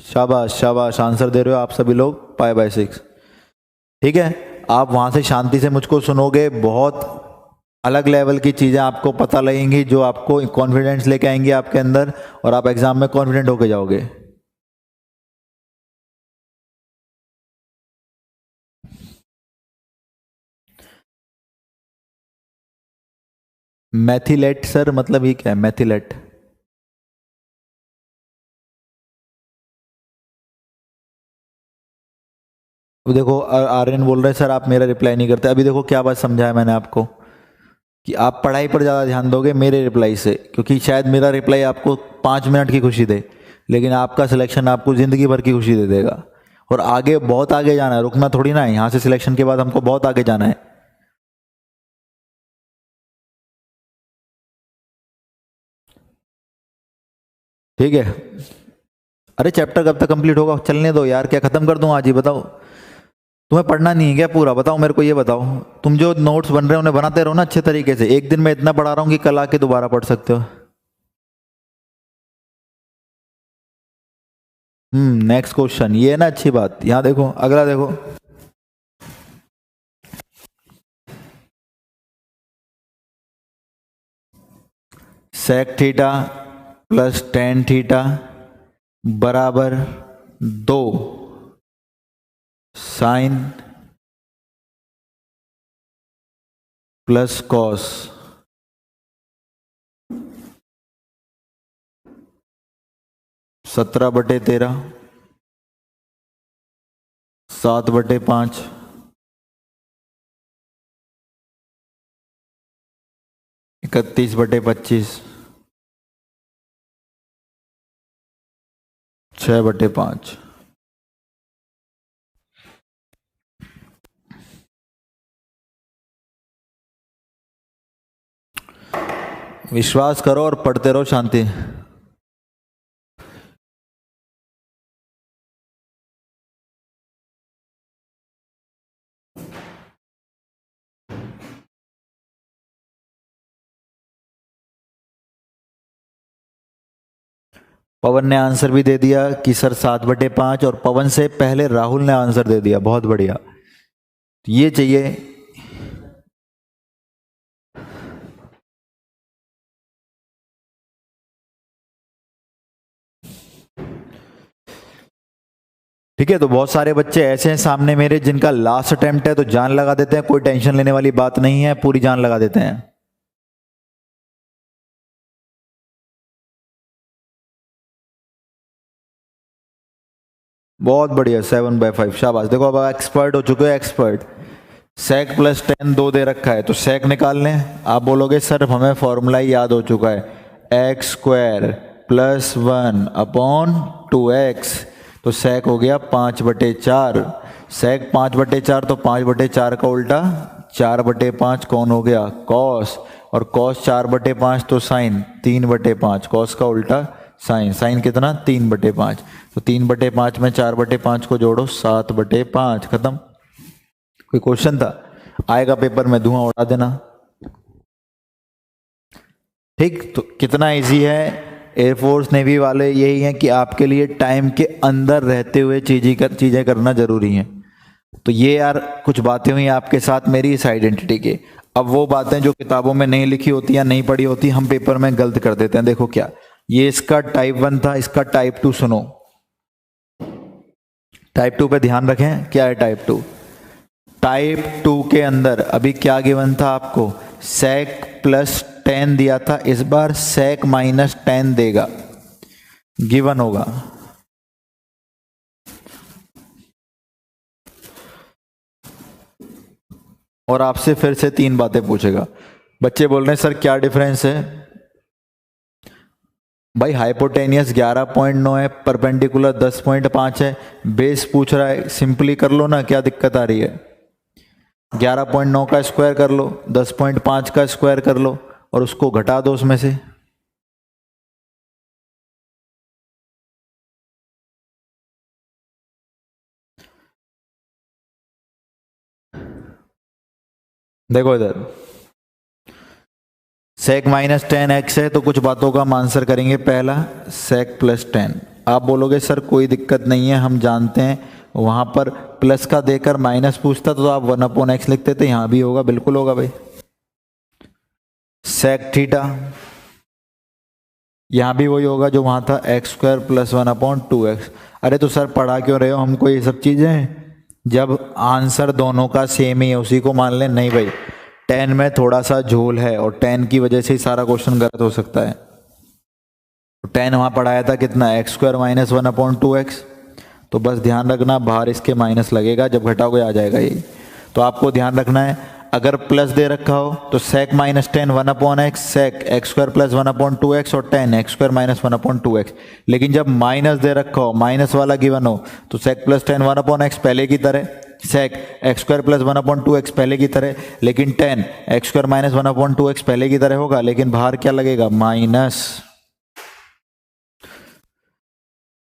शाबाश शाबाश, आंसर दे रहे हो आप सभी लोग, π/6। ठीक है, आप वहां से शांति से मुझको सुनोगे, बहुत अलग लेवल की चीज़ें आपको पता लगेंगी जो आपको कॉन्फिडेंस लेके आएंगी आपके अंदर, और आप एग्जाम में कॉन्फिडेंट होके जाओगे। मैथिलेट सर, मतलब ये क्या है मैथिलेट? अब देखो आर्यन बोल रहे हैं सर आप मेरा रिप्लाई नहीं करते। अभी देखो क्या बात समझाया मैंने आपको, कि आप पढ़ाई पर ज़्यादा ध्यान दोगे मेरे रिप्लाई से, क्योंकि शायद मेरा रिप्लाई आपको 5 मिनट की खुशी दे, लेकिन आपका सिलेक्शन आपको ज़िंदगी भर की खुशी दे देगा। और आगे बहुत आगे जाना है, रुकना थोड़ी ना है। यहाँ से सिलेक्शन के बाद हमको बहुत आगे जाना है। ठीक है, अरे चैप्टर कब तक कंप्लीट होगा? चलने दो यार, क्या खत्म कर दूं आज ही? बताओ, तुम्हें पढ़ना नहीं है क्या पूरा? बताओ मेरे को, ये बताओ। तुम जो नोट्स बन रहे हो उन्हें बनाते रहो ना अच्छे तरीके से। एक दिन में इतना पढ़ा रहा हूँ कि कल आके दोबारा पढ़ सकते हो। नेक्स्ट क्वेश्चन, ये है ना अच्छी बात। यहाँ देखो, अगला देखो। Sec theta plus tan theta बराबर 2 साइन प्लस कॉस। 17/13, 7/5, 31/25, 6/5। विश्वास करो और पढ़ते रहो शांति। पवन ने आंसर भी दे दिया कि सर 7/5, और पवन से पहले राहुल ने आंसर दे दिया। बहुत बढ़िया, ये चाहिए। ठीक है, तो बहुत सारे बच्चे ऐसे हैं सामने मेरे जिनका लास्ट अटेम्प्ट है, तो जान लगा देते हैं। कोई टेंशन लेने वाली बात नहीं है, पूरी जान लगा देते हैं। बहुत बढ़िया, 7/5, शाबाश। देखो अब एक्सपर्ट हो चुके हो, एक्सपर्ट। सेक प्लस 10 2 दे रखा है, तो सेक निकाल लें। आप बोलोगे सर हमें फॉर्मूला ही याद हो चुका है, एक्स स्क्वायर प्लस 1/2x। तो सेक हो गया 5/4। सेक 5/4, तो 5/4 का उल्टा 4/5 कौन हो गया? कॉस। और कॉस 4/5 तो साइन 3/5। कॉस का उल्टा साइन। साइन कितना? 3/5। तो 3/5 में 4/5 को जोड़ो, 7/5। खत्म। कोई क्वेश्चन था? आएगा पेपर में, धुआं उड़ा देना। ठीक, तो कितना इजी है। एयरफोर्स नेवी वाले यही है कि आपके लिए टाइम के अंदर रहते हुए चीजें करना जरूरी है। तो ये यार कुछ बातें हुई आपके साथ मेरी इस आइडेंटिटी के। अब वो बातें जो किताबों में नहीं लिखी होती या नहीं पढ़ी होती, हम पेपर में गलत कर देते हैं। देखो क्या, ये इसका टाइप 1 था, इसका टाइप 2 सुनो। टाइप 2 पे ध्यान रखें, क्या है टाइप 2? टाइप 2 के अंदर अभी क्या गिवन था आपको? सेक प्लस 10 दिया था, इस बार सेक माइनस 10 देगा, गिवन होगा। और आपसे फिर से 3 बातें पूछेगा। बच्चे बोल रहे हैं सर क्या डिफरेंस है? भाई हाइपोटेनियस 11.9 है, परपेंडिकुलर 10.5 है। बेस पूछ रहा है, सिंपली कर लो ना, क्या दिक्कत आ रही है? 11.9 का स्क्वायर कर लो, 10.5 का स्क्वायर कर लो, और उसको घटा दो उसमें से। देखो इधर, सेक माइनस 10x है, तो कुछ बातों का हम आंसर करेंगे। पहला, सेक प्लस 10। आप बोलोगे सर कोई दिक्कत नहीं है, हम जानते हैं वहां पर प्लस का देकर माइनस पूछता तो आप 1/x लिखते थे, यहां भी होगा, बिल्कुल होगा भाई। सेक थीटा, यहाँ भी वही होगा जो वहाँ था, एक्स स्क्वायर प्लस 1/2x। अरे तो सर पढ़ा क्यों रहे हो हमको ये सब चीज़ें, जब आंसर दोनों का सेम ही है उसी को मान लें। नहीं भाई, tan में थोड़ा सा झोल है और tan की वजह से ही सारा क्वेश्चन गलत हो सकता है। तो tan वहाँ पढ़ाया था कितना, एक्स स्क्वायर माइनस 1/2x। तो बस ध्यान रखना बाहर इसके माइनस लगेगा, जब घटाओगे आ जाएगा ये। तो आपको ध्यान रखना है, अगर प्लस दे रखा हो तो sec minus 10 1/x, sec x square plus 1/2x और tan x square minus 1/2x। लेकिन जब माइनस दे रखा हो, माइनस वाला गिवन हो, तो sec प्लस 10 1/x पहले की तरह, sec x square plus 1/2x पहले की तरह, लेकिन tan x square minus 1/2x पहले की तरह होगा, लेकिन बाहर क्या लगेगा, माइनस।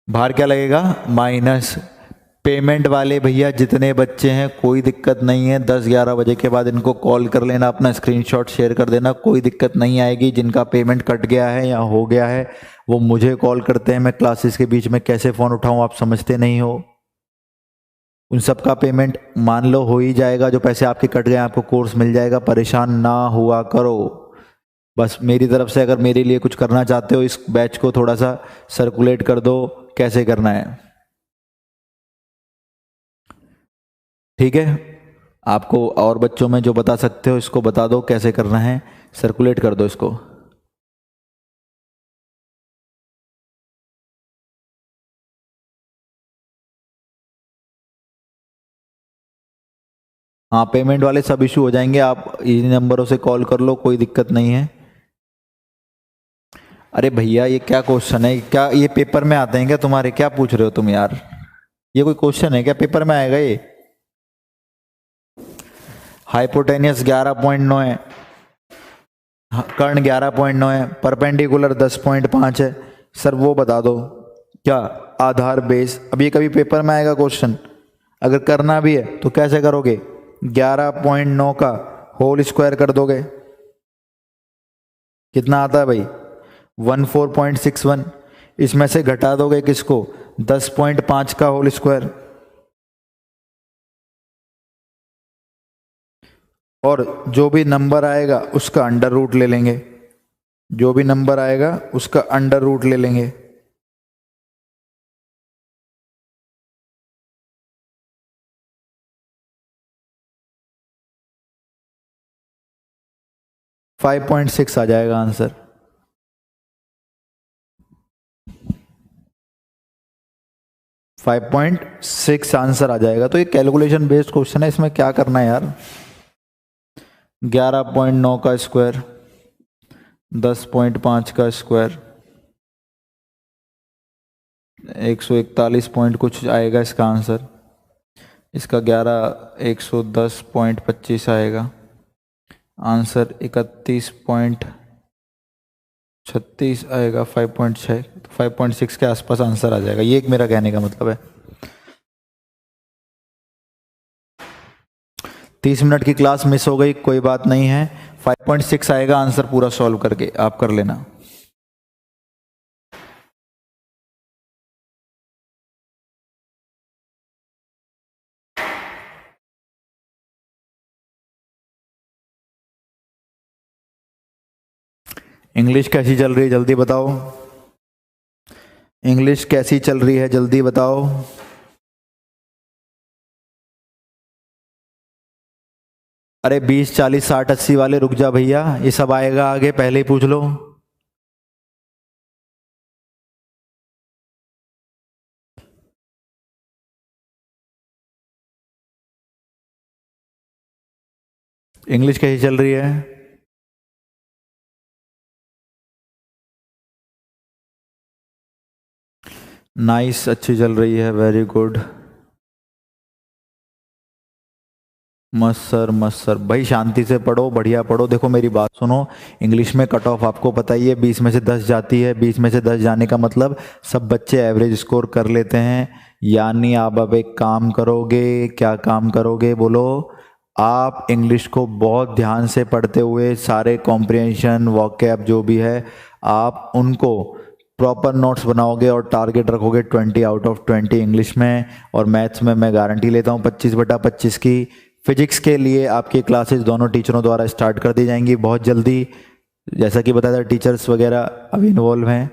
बाहर क्या लगेगा, माइनस। पेमेंट वाले भैया जितने बच्चे हैं कोई दिक्कत नहीं है, 10-11 बजे के बाद इनको कॉल कर लेना, अपना स्क्रीनशॉट शेयर कर देना, कोई दिक्कत नहीं आएगी। जिनका पेमेंट कट गया है या हो गया है वो मुझे कॉल करते हैं, मैं क्लासेस के बीच में कैसे फ़ोन उठाऊं आप समझते नहीं हो। उन सब का पेमेंट मान लो हो ही जाएगा, जो पैसे आपके कट गए आपको कोर्स मिल जाएगा, परेशान ना हुआ करो। बस मेरी तरफ से अगर मेरे लिए कुछ करना चाहते हो, इस बैच को थोड़ा सा सर्कुलेट कर दो, कैसे करना है, ठीक है। आपको और बच्चों में जो बता सकते हो इसको बता दो कैसे करना है, सर्कुलेट कर दो इसको। हाँ, पेमेंट वाले सब इशू हो जाएंगे, आप इन नंबरों से कॉल कर लो, कोई दिक्कत नहीं है। अरे भैया ये क्या क्वेश्चन है, क्या ये पेपर में आते हैं क्या तुम्हारे, क्या पूछ रहे हो तुम यार, ये कोई क्वेश्चन है क्या, पेपर में आएगा ये। हाइपोटेनियस 11.9 है, कर्ण 11.9 है, परपेंडिकुलर 10.5 है। सर वो बता दो क्या, आधार बेस। अब ये कभी पेपर में आएगा क्वेश्चन, अगर करना भी है तो कैसे करोगे, 11.9 का होल स्क्वायर कर दोगे, कितना आता है भाई, 14.61। इसमें से घटा दोगे किसको, 10.5 का होल स्क्वायर, और जो भी नंबर आएगा उसका अंडर रूट ले लेंगे, जो भी नंबर आएगा उसका अंडर रूट ले लेंगे। फाइव 5.6 आ जाएगा आंसर। 5.6 आंसर आ जाएगा। तो ये कैलकुलेशन बेस्ड क्वेश्चन है, इसमें क्या करना है यार, 11.9 का स्क्वायर, 10.5 का स्क्वायर, 141 पॉइंट कुछ आएगा इसका आंसर, इसका 110.25 आएगा आंसर, 31.36 आएगा, 5.6, 5.6 के आसपास आंसर आ जाएगा। ये एक मेरा कहने का मतलब है। 30 मिनट की क्लास मिस हो गई, कोई बात नहीं है, 5.6 आएगा आंसर पूरा सॉल्व करके, आप कर लेना। इंग्लिश कैसी चल रही है जल्दी बताओ, इंग्लिश कैसी चल रही है जल्दी बताओ। अरे 20, 40, 60, 80 वाले रुक जा भैया, ये सब आएगा आगे, पहले ही पूछ लो। इंग्लिश कैसी चल रही है, नाइस, अच्छी चल रही है, वेरी गुड, मस्त सर, मस्त सर। भाई शांति से पढ़ो, बढ़िया पढ़ो। देखो मेरी बात सुनो, इंग्लिश में कट ऑफ आपको पता ही है 20 में से 10 जाती है। 20 में से 10 जाने का मतलब सब बच्चे एवरेज स्कोर कर लेते हैं। यानी आप अब एक काम करोगे, क्या काम करोगे बोलो, आप इंग्लिश को बहुत ध्यान से पढ़ते हुए सारे कॉम्प्रिहेंशन, वोकैब जो भी है आप उनको प्रॉपर नोट्स बनाओगे और टारगेट रखोगे 20 आउट ऑफ 20 इंग्लिश में। और मैथ्स में मैं गारंटी लेता हूँ 25/25 की। फिजिक्स के लिए आपकी क्लासेस दोनों टीचरों द्वारा स्टार्ट कर दी जाएंगी बहुत जल्दी। जैसा कि बताया था टीचर्स वगैरह अभी इन्वॉल्व हैं।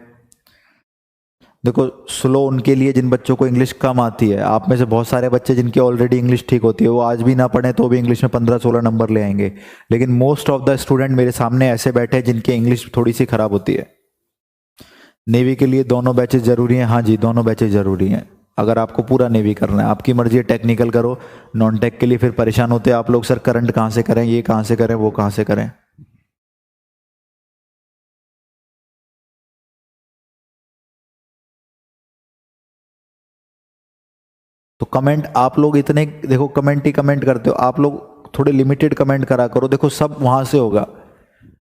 देखो स्लो उनके लिए जिन बच्चों को इंग्लिश कम आती है। आप में से बहुत सारे बच्चे जिनकी ऑलरेडी इंग्लिश ठीक होती है, वो आज भी ना पढ़ें तो भी इंग्लिश में 15-16 नंबर ले आएंगे। लेकिन मोस्ट ऑफ द स्टूडेंट मेरे सामने ऐसे बैठे हैं जिनकी इंग्लिश थोड़ी सी खराब होती है। नेवी के लिए दोनों बैचेस जरूरी हैं। हाँ जी, दोनों बैचेस जरूरी हैं। अगर आपको पूरा नेवी करना है, आपकी मर्जी है, टेक्निकल करो। नॉन टेक के लिए फिर परेशान होते हैं आप लोग, सर करंट कहाँ से करें, ये कहाँ से करें, वो कहाँ से करें। तो कमेंट आप लोग इतने, देखो कमेंट ही कमेंट करते हो आप लोग, थोड़े लिमिटेड कमेंट करा करो। देखो सब वहां से होगा।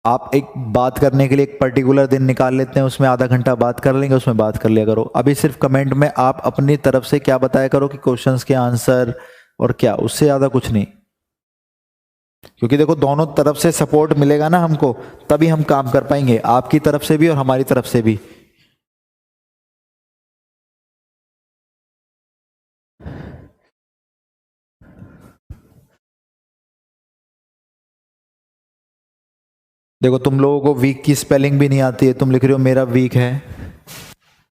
आप एक बात करने के लिए एक पर्टिकुलर दिन निकाल लेते हैं, उसमें आधा घंटा बात कर लेंगे, उसमें बात कर लिया करो। अभी सिर्फ कमेंट में आप अपनी तरफ से क्या बताया करो कि क्वेश्चंस के आंसर और क्या, उससे ज़्यादा कुछ नहीं। क्योंकि देखो दोनों तरफ से सपोर्ट मिलेगा ना हमको, तभी हम काम कर पाएंगे, आपकी तरफ से भी और हमारी तरफ से भी। देखो तुम लोगों को वीक की स्पेलिंग भी नहीं आती है, तुम लिख रहे हो मेरा वीक है।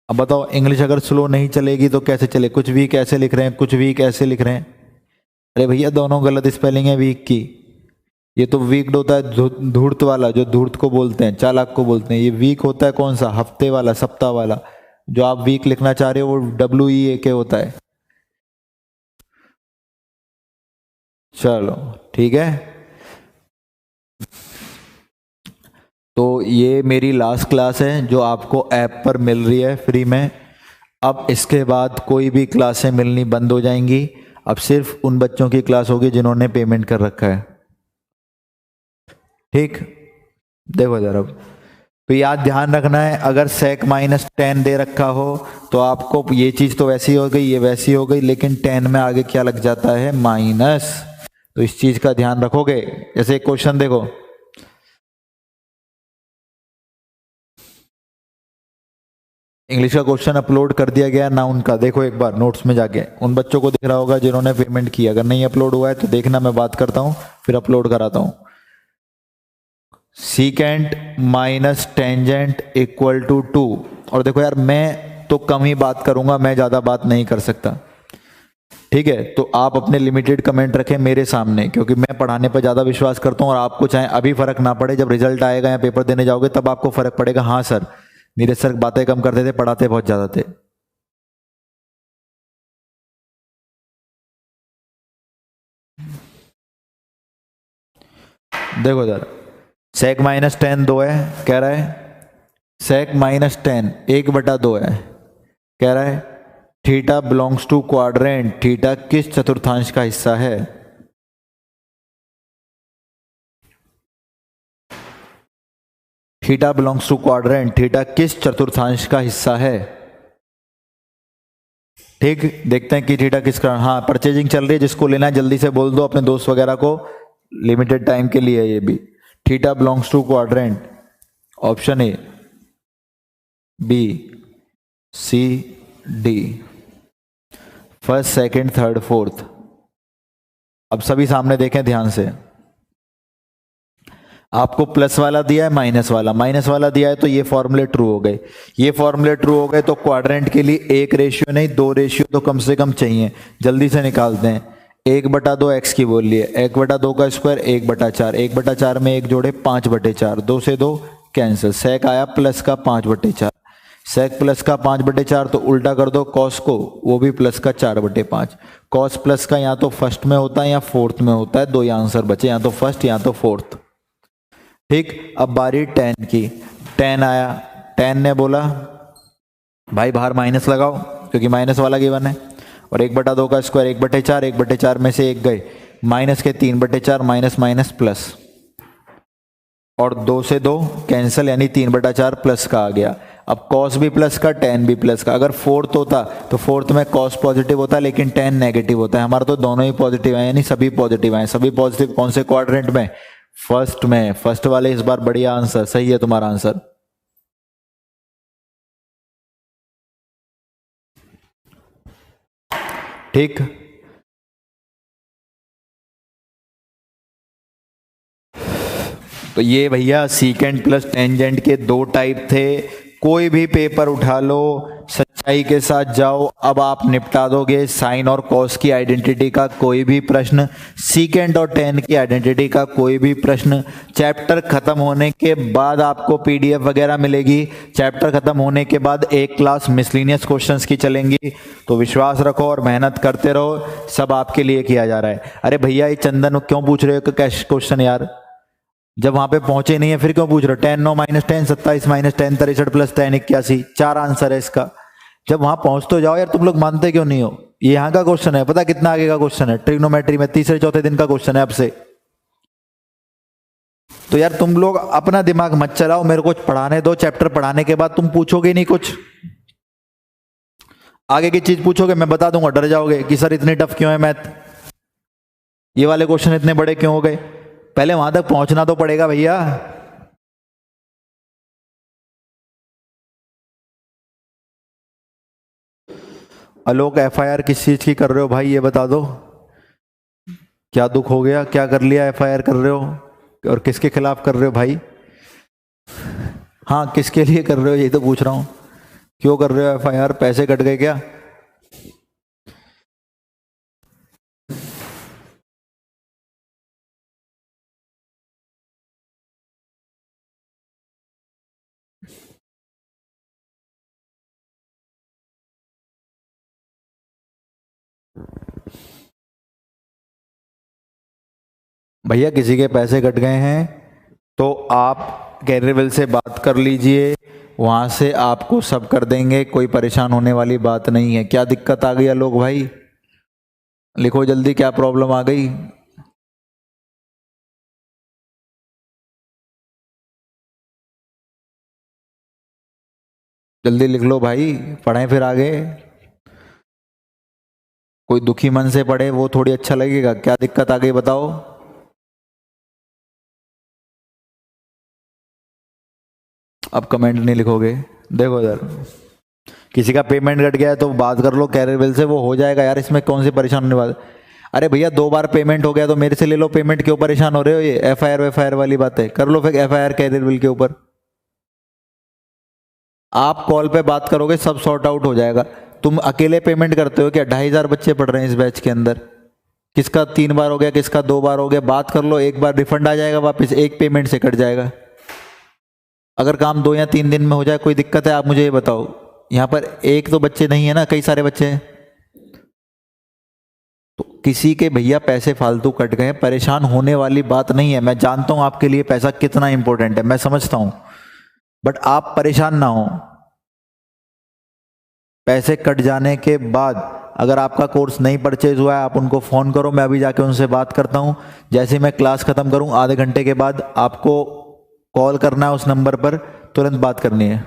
अब बताओ इंग्लिश अगर स्लो नहीं चलेगी तो कैसे चले? कुछ वीक ऐसे लिख रहे हैं, कुछ वीक ऐसे लिख रहे हैं। अरे भैया दोनों गलत स्पेलिंग है वीक की। ये तो वीक्ड होता है धूर्त वाला, जो धूर्त को बोलते हैं, चालाक को बोलते हैं। ये वीक होता है कौन सा? हफ्ते वाला, सप्ताह वाला। जो आप वीक लिखना चाह रहे हो वो WEAK होता है। चलो ठीक है। तो ये मेरी लास्ट क्लास है जो आपको ऐप पर मिल रही है फ्री में। अब इसके बाद कोई भी क्लासें मिलनी बंद हो जाएंगी। अब सिर्फ उन बच्चों की क्लास होगी जिन्होंने पेमेंट कर रखा है। ठीक, देखो जरा, तो याद ध्यान रखना है, अगर sec -10 दे रखा हो तो आपको ये चीज तो वैसी हो गई, ये वैसी हो गई, लेकिन 10 में आगे क्या लग जाता है? माइनस। तो इस चीज का ध्यान रखोगे। जैसे एक क्वेश्चन देखो, इंग्लिश का क्वेश्चन अपलोड कर दिया गया नाउन का, देखो एक बार नोट्स में जाके, उन बच्चों को दिख रहा होगा जिन्होंने पेमेंट की। अगर नहीं अपलोड हुआ है तो देखना, मैं बात करता हूं फिर अपलोड कराता हूं। Secant minus tangent equal to 2। और देखो यार मैं तो कम ही बात करूंगा, मैं ज्यादा बात नहीं कर सकता, ठीक है? तो आप अपने लिमिटेड कमेंट रखें मेरे सामने, क्योंकि मैं पढ़ाने पर ज्यादा विश्वास करता हूं और आपको चाहे अभी फर्क ना पड़े, जब रिजल्ट आएगा या पेपर देने जाओगे तब आपको फर्क पड़ेगा। हाँ सर, नीरज सर बातें कम करते थे, पढ़ाते बहुत ज्यादा थे। देखो जरा, sec -10 2 है कह रहा है, sec -10 1/2 है कह रहा है। Theta belongs to quadrant, theta किस चतुर्थांश का हिस्सा है? Theta belongs to quadrant, theta किस चतुर्थांश का हिस्सा है? ठीक, देखते हैं कि थीटा किसका। हाँ परचेजिंग चल रही है, जिसको लेना है जल्दी से बोल दो अपने दोस्त वगैरह को, लिमिटेड टाइम के लिए ये भी। Theta belongs to quadrant, option A, B, C, D, first, second, third, fourth. अब सभी सामने देखें ध्यान से। आपको प्लस वाला दिया है, माइनस वाला दिया है, तो ये फॉर्मूले ट्रू हो गए। ये फॉर्मूले ट्रू हो गए तो क्वाड्रेंट के लिए एक रेशियो नहीं 2 रेशियो तो कम से कम चाहिए। जल्दी से निकालते हैं। 1/2 एक्स की बोल लिए, 1/2 का स्क्वायर 1/4, 1/4 में एक जोड़े 5/4, 2 से 2 कैंसिल, सेक आया प्लस का 5/4, सेक प्लस का 5/4, तो उल्टा कर दो कॉस को, वो भी प्लस का 4/5। कॉस प्लस का या तो फर्स्ट में होता है या फोर्थ में होता है, 2 ही आंसर बचे, या तो फर्स्ट या तो फोर्थ। ठीक, अब बारी 10 की। 10 आया, 10 ने बोला भाई बाहर माइनस लगाओ क्योंकि माइनस वाला गिवन है, और 1/2 का स्क्वायर 1/4, 1/4 में से एक गए, माइनस के 3/4, माइनस माइनस प्लस, और 2 से 2 कैंसिल, यानी 3/4 प्लस का आ गया। अब कॉस भी प्लस का, टेन भी प्लस का। अगर फोर्थ होता तो फोर्थ में कॉस पॉजिटिव होता है लेकिन टेन नेगेटिव होता है। हमारा तो दोनों ही पॉजिटिव है, यानी सभी पॉजिटिव हैं। सभी पॉजिटिव कौन से क्वाड्रेंट में? फर्स्ट में। फर्स्ट वाले इस बार बढ़िया आंसर, सही है तुम्हारा आंसर। ठीक, तो ये भैया सीकेंट प्लस टेंजेंट के दो टाइप थे। कोई भी पेपर उठा लो, सच्चाई के साथ जाओ, अब आप निपटा दोगे साइन और कॉस की आइडेंटिटी का कोई भी प्रश्न, सीकेंट और टेन की आइडेंटिटी का कोई भी प्रश्न। चैप्टर खत्म होने के बाद आपको पीडीएफ वगैरह मिलेगी। चैप्टर खत्म होने के बाद एक क्लास मिसलिनियस क्वेश्चंस की चलेंगी। तो विश्वास रखो और मेहनत करते रहो, सब आपके लिए किया जा रहा है। अरे भैया ये चंदन क्यों पूछ रहे हो क्वेश्चन यार, जब वहां पे पहुंचे नहीं है फिर क्यों पूछ रहे हो? 10 9 -10 27 -10 63 + 10 81, 4 आंसर है इसका। जब वहां पहुंच तो जाओ यार, तुम लोग मानते क्यों नहीं हो? ये यहाँ का क्वेश्चन है, पता कितना आगे का क्वेश्चन है? ट्रिग्नोमेट्री में तीसरे चौथे दिन का क्वेश्चन है अब से। तो यार तुम लोग अपना दिमाग मत चलाओ, मेरे को पढ़ाने दो। चैप्टर पढ़ाने के बाद तुम पूछोगे नहीं कुछ, आगे की चीज पूछोगे, मैं बता दूंगा, डर जाओगे कि सर इतनी टफ क्यों है मैथ, ये वाले क्वेश्चन इतने बड़े क्यों हो गए। पहले वहां तक पहुंचना तो पड़ेगा भैया। आलोक एफआईआर किस चीज की कर रहे हो भाई, ये बता दो। क्या दुख हो गया, क्या कर लिया एफआईआर कर रहे हो, और किसके खिलाफ कर रहे हो भाई? हाँ किसके लिए कर रहे हो, यही तो पूछ रहा हूं। क्यों कर रहे हो एफआईआर, पैसे कट गए क्या? भैया किसी के पैसे कट गए हैं तो आप कैरियरवेल से बात कर लीजिए, वहां से आपको सब कर देंगे, कोई परेशान होने वाली बात नहीं है। क्या दिक्कत आ गई है लोग भाई, लिखो जल्दी, क्या प्रॉब्लम आ गई? जल्दी लिख लो भाई, पढ़ें फिर आगे। कोई दुखी मन से पढ़े वो थोड़ी अच्छा लगेगा। क्या दिक्कत आ गई बताओ? अब कमेंट नहीं लिखोगे, देखो इधर, किसी का पेमेंट कट गया है तो बात कर लो कैरियरवेल से, वो हो जाएगा यार, इसमें कौन सी परेशान होने वाली। अरे भैया 2 बार पेमेंट हो गया तो मेरे से ले लो पेमेंट, क्यों परेशान हो रहे हो? ये एफआईआर वाली बात है, कर लो फिर एफआईआर कैरियरवेल के ऊपर। आप कॉल पे बात करोगे सब सॉर्ट आउट हो जाएगा। तुम अकेले पेमेंट करते हो क्या? 2500 बच्चे पढ़ रहे हैं इस बैच के अंदर, किसका 3 बार हो गया, किसका 2 बार हो गया, बात कर लो, एक बार रिफंड आ जाएगा वापस, एक पेमेंट से कट जाएगा। अगर काम 2 या 3 दिन में हो जाए, कोई दिक्कत है? आप मुझे ये बताओ, यहाँ पर एक तो बच्चे नहीं है ना, कई सारे बच्चे हैं। तो किसी के भैया पैसे फालतू कट गए, परेशान होने वाली बात नहीं है। मैं जानता हूं आपके लिए पैसा कितना इंपॉर्टेंट है, मैं समझता हूं, बट आप परेशान ना हो। पैसे कट जाने के बाद अगर आपका कोर्स नहीं परचेज हुआ है, आप उनको फ़ोन करो, मैं अभी जाके उनसे बात करता हूं। जैसे मैं क्लास ख़त्म करूं आधे घंटे के बाद आपको कॉल करना है, उस नंबर पर तुरंत बात करनी है,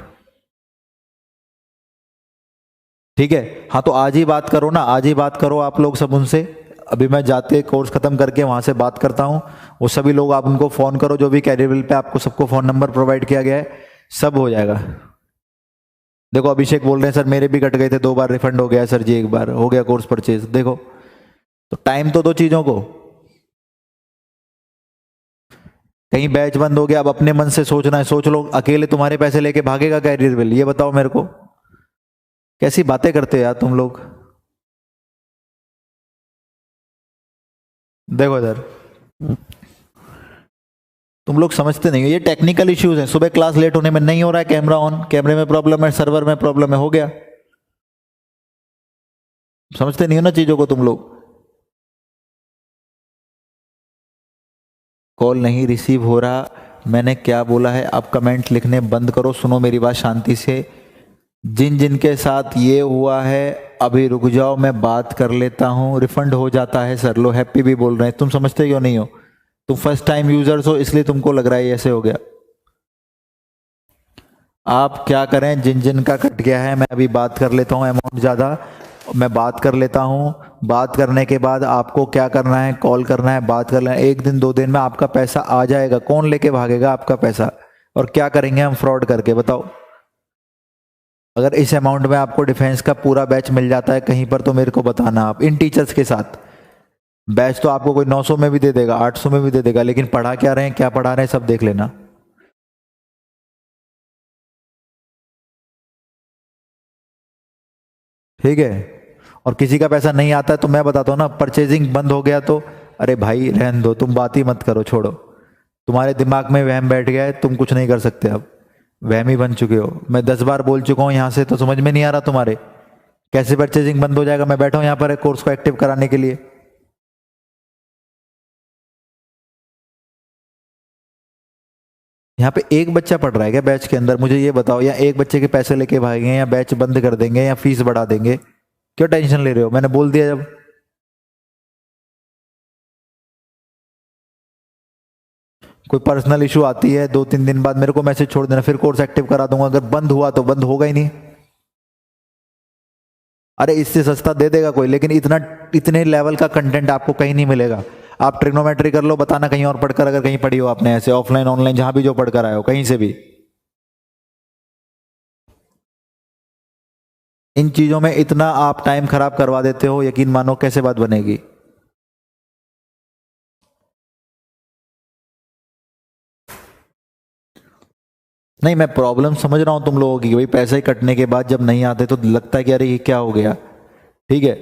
ठीक है? हाँ तो आज ही बात करो ना, आज ही बात करो आप लोग सब उनसे। अभी मैं जाते कोर्स ख़त्म करके वहाँ से बात करता हूँ। वो सभी लोग आप उनको फ़ोन करो, जो भी कैरियरवेल पे आपको सबको फ़ोन नंबर प्रोवाइड किया गया है, सब हो जाएगा। देखो अभिषेक बोल रहे हैं सर मेरे भी कट गए थे, 2 बार रिफंड हो गया है सर जी, 1 बार हो गया कोर्स परचेज। देखो तो टाइम तो दो चीज़ों को, कहीं बैच बंद हो गया, अब अपने मन से सोचना है, सोच लो। अकेले तुम्हारे पैसे लेके भागेगा कैरियरवेल? ये बताओ मेरे को, कैसी बातें करते हो यार तुम लोग। देखो इधर, तुम लोग समझते नहीं हो, ये टेक्निकल इश्यूज हैं। सुबह क्लास लेट होने में नहीं हो रहा है, कैमरा ऑन, कैमरे में प्रॉब्लम है, सर्वर में प्रॉब्लम है, हो गया। समझते नहीं हो ना चीजों को तुम लोग। कॉल नहीं रिसीव हो रहा, मैंने क्या बोला है? आप कमेंट लिखने बंद करो, सुनो मेरी बात शांति से। जिन जिन के साथ ये हुआ है अभी रुक जाओ, मैं बात कर लेता हूँ, रिफंड हो जाता है सर। लो हैप्पी भी बोल रहे हैं, तुम समझते क्यों नहीं हो? तुम फर्स्ट टाइम यूजर्स हो इसलिए तुमको लग रहा है ऐसे हो गया। आप क्या करें, जिन जिन का कट गया है मैं अभी बात कर लेता हूँ, अमाउंट ज़्यादा मैं बात कर लेता हूँ। बात करने के बाद आपको क्या करना है, कॉल करना है, बात करना है। 1 दिन 2 दिन में आपका पैसा आ जाएगा। कौन लेके भागेगा आपका पैसा? और क्या करेंगे हम फ्रॉड करके, बताओ? अगर इस अमाउंट में आपको डिफेंस का पूरा बैच मिल जाता है कहीं पर तो मेरे को बताना, आप इन टीचर्स के साथ। बैच तो आपको कोई 900 में भी दे देगा, 800 में भी दे देगा, लेकिन पढ़ा क्या रहे हैं, क्या पढ़ा रहे हैं, सब देख लेना। ठीक है। और किसी का पैसा नहीं आता है तो मैं बताता हूँ ना, परचेजिंग बंद हो गया तो अरे भाई रहने दो, तुम बात ही मत करो, छोड़ो। तुम्हारे दिमाग में वहम बैठ गया है, तुम कुछ नहीं कर सकते, अब वहम ही बन चुके हो। मैं 10 बार बोल चुका हूँ यहाँ से, तो समझ में नहीं आ रहा तुम्हारे कैसे परचेजिंग बंद हो जाएगा। मैं बैठा हूँ यहाँ पर कोर्स को एक्टिव कराने के लिए। यहाँ पे एक बच्चा पढ़ रहा है क्या बैच के अंदर, मुझे ये बताओ, या एक बच्चे के पैसे लेके भागेंगे, या बैच बंद कर देंगे, या फीस बढ़ा देंगे? क्यों टेंशन ले रहे हो, मैंने बोल दिया जब। कोई पर्सनल इशू आती है 2-3 दिन बाद मेरे को मैसेज छोड़ देना, फिर कोर्स एक्टिव करा दूंगा। अगर बंद हुआ तो बंद होगा ही नहीं। अरे इससे सस्ता दे देगा कोई, लेकिन इतने लेवल का कंटेंट आपको कहीं नहीं मिलेगा। आप ट्रिग्नोमेट्री कर लो, बताना कहीं और पढ़कर, अगर कहीं पढ़ी हो आपने ऐसे ऑफलाइन ऑनलाइन जहां भी जो पढ़कर आए हो कहीं से भी। इन चीजों में इतना आप टाइम खराब करवा देते हो, यकीन मानो कैसे बात बनेगी। नहीं, मैं प्रॉब्लम समझ रहा हूं तुम लोगों की, भाई पैसे कटने के बाद जब नहीं आते तो लगता है कि अरे ये क्या हो गया, ठीक है।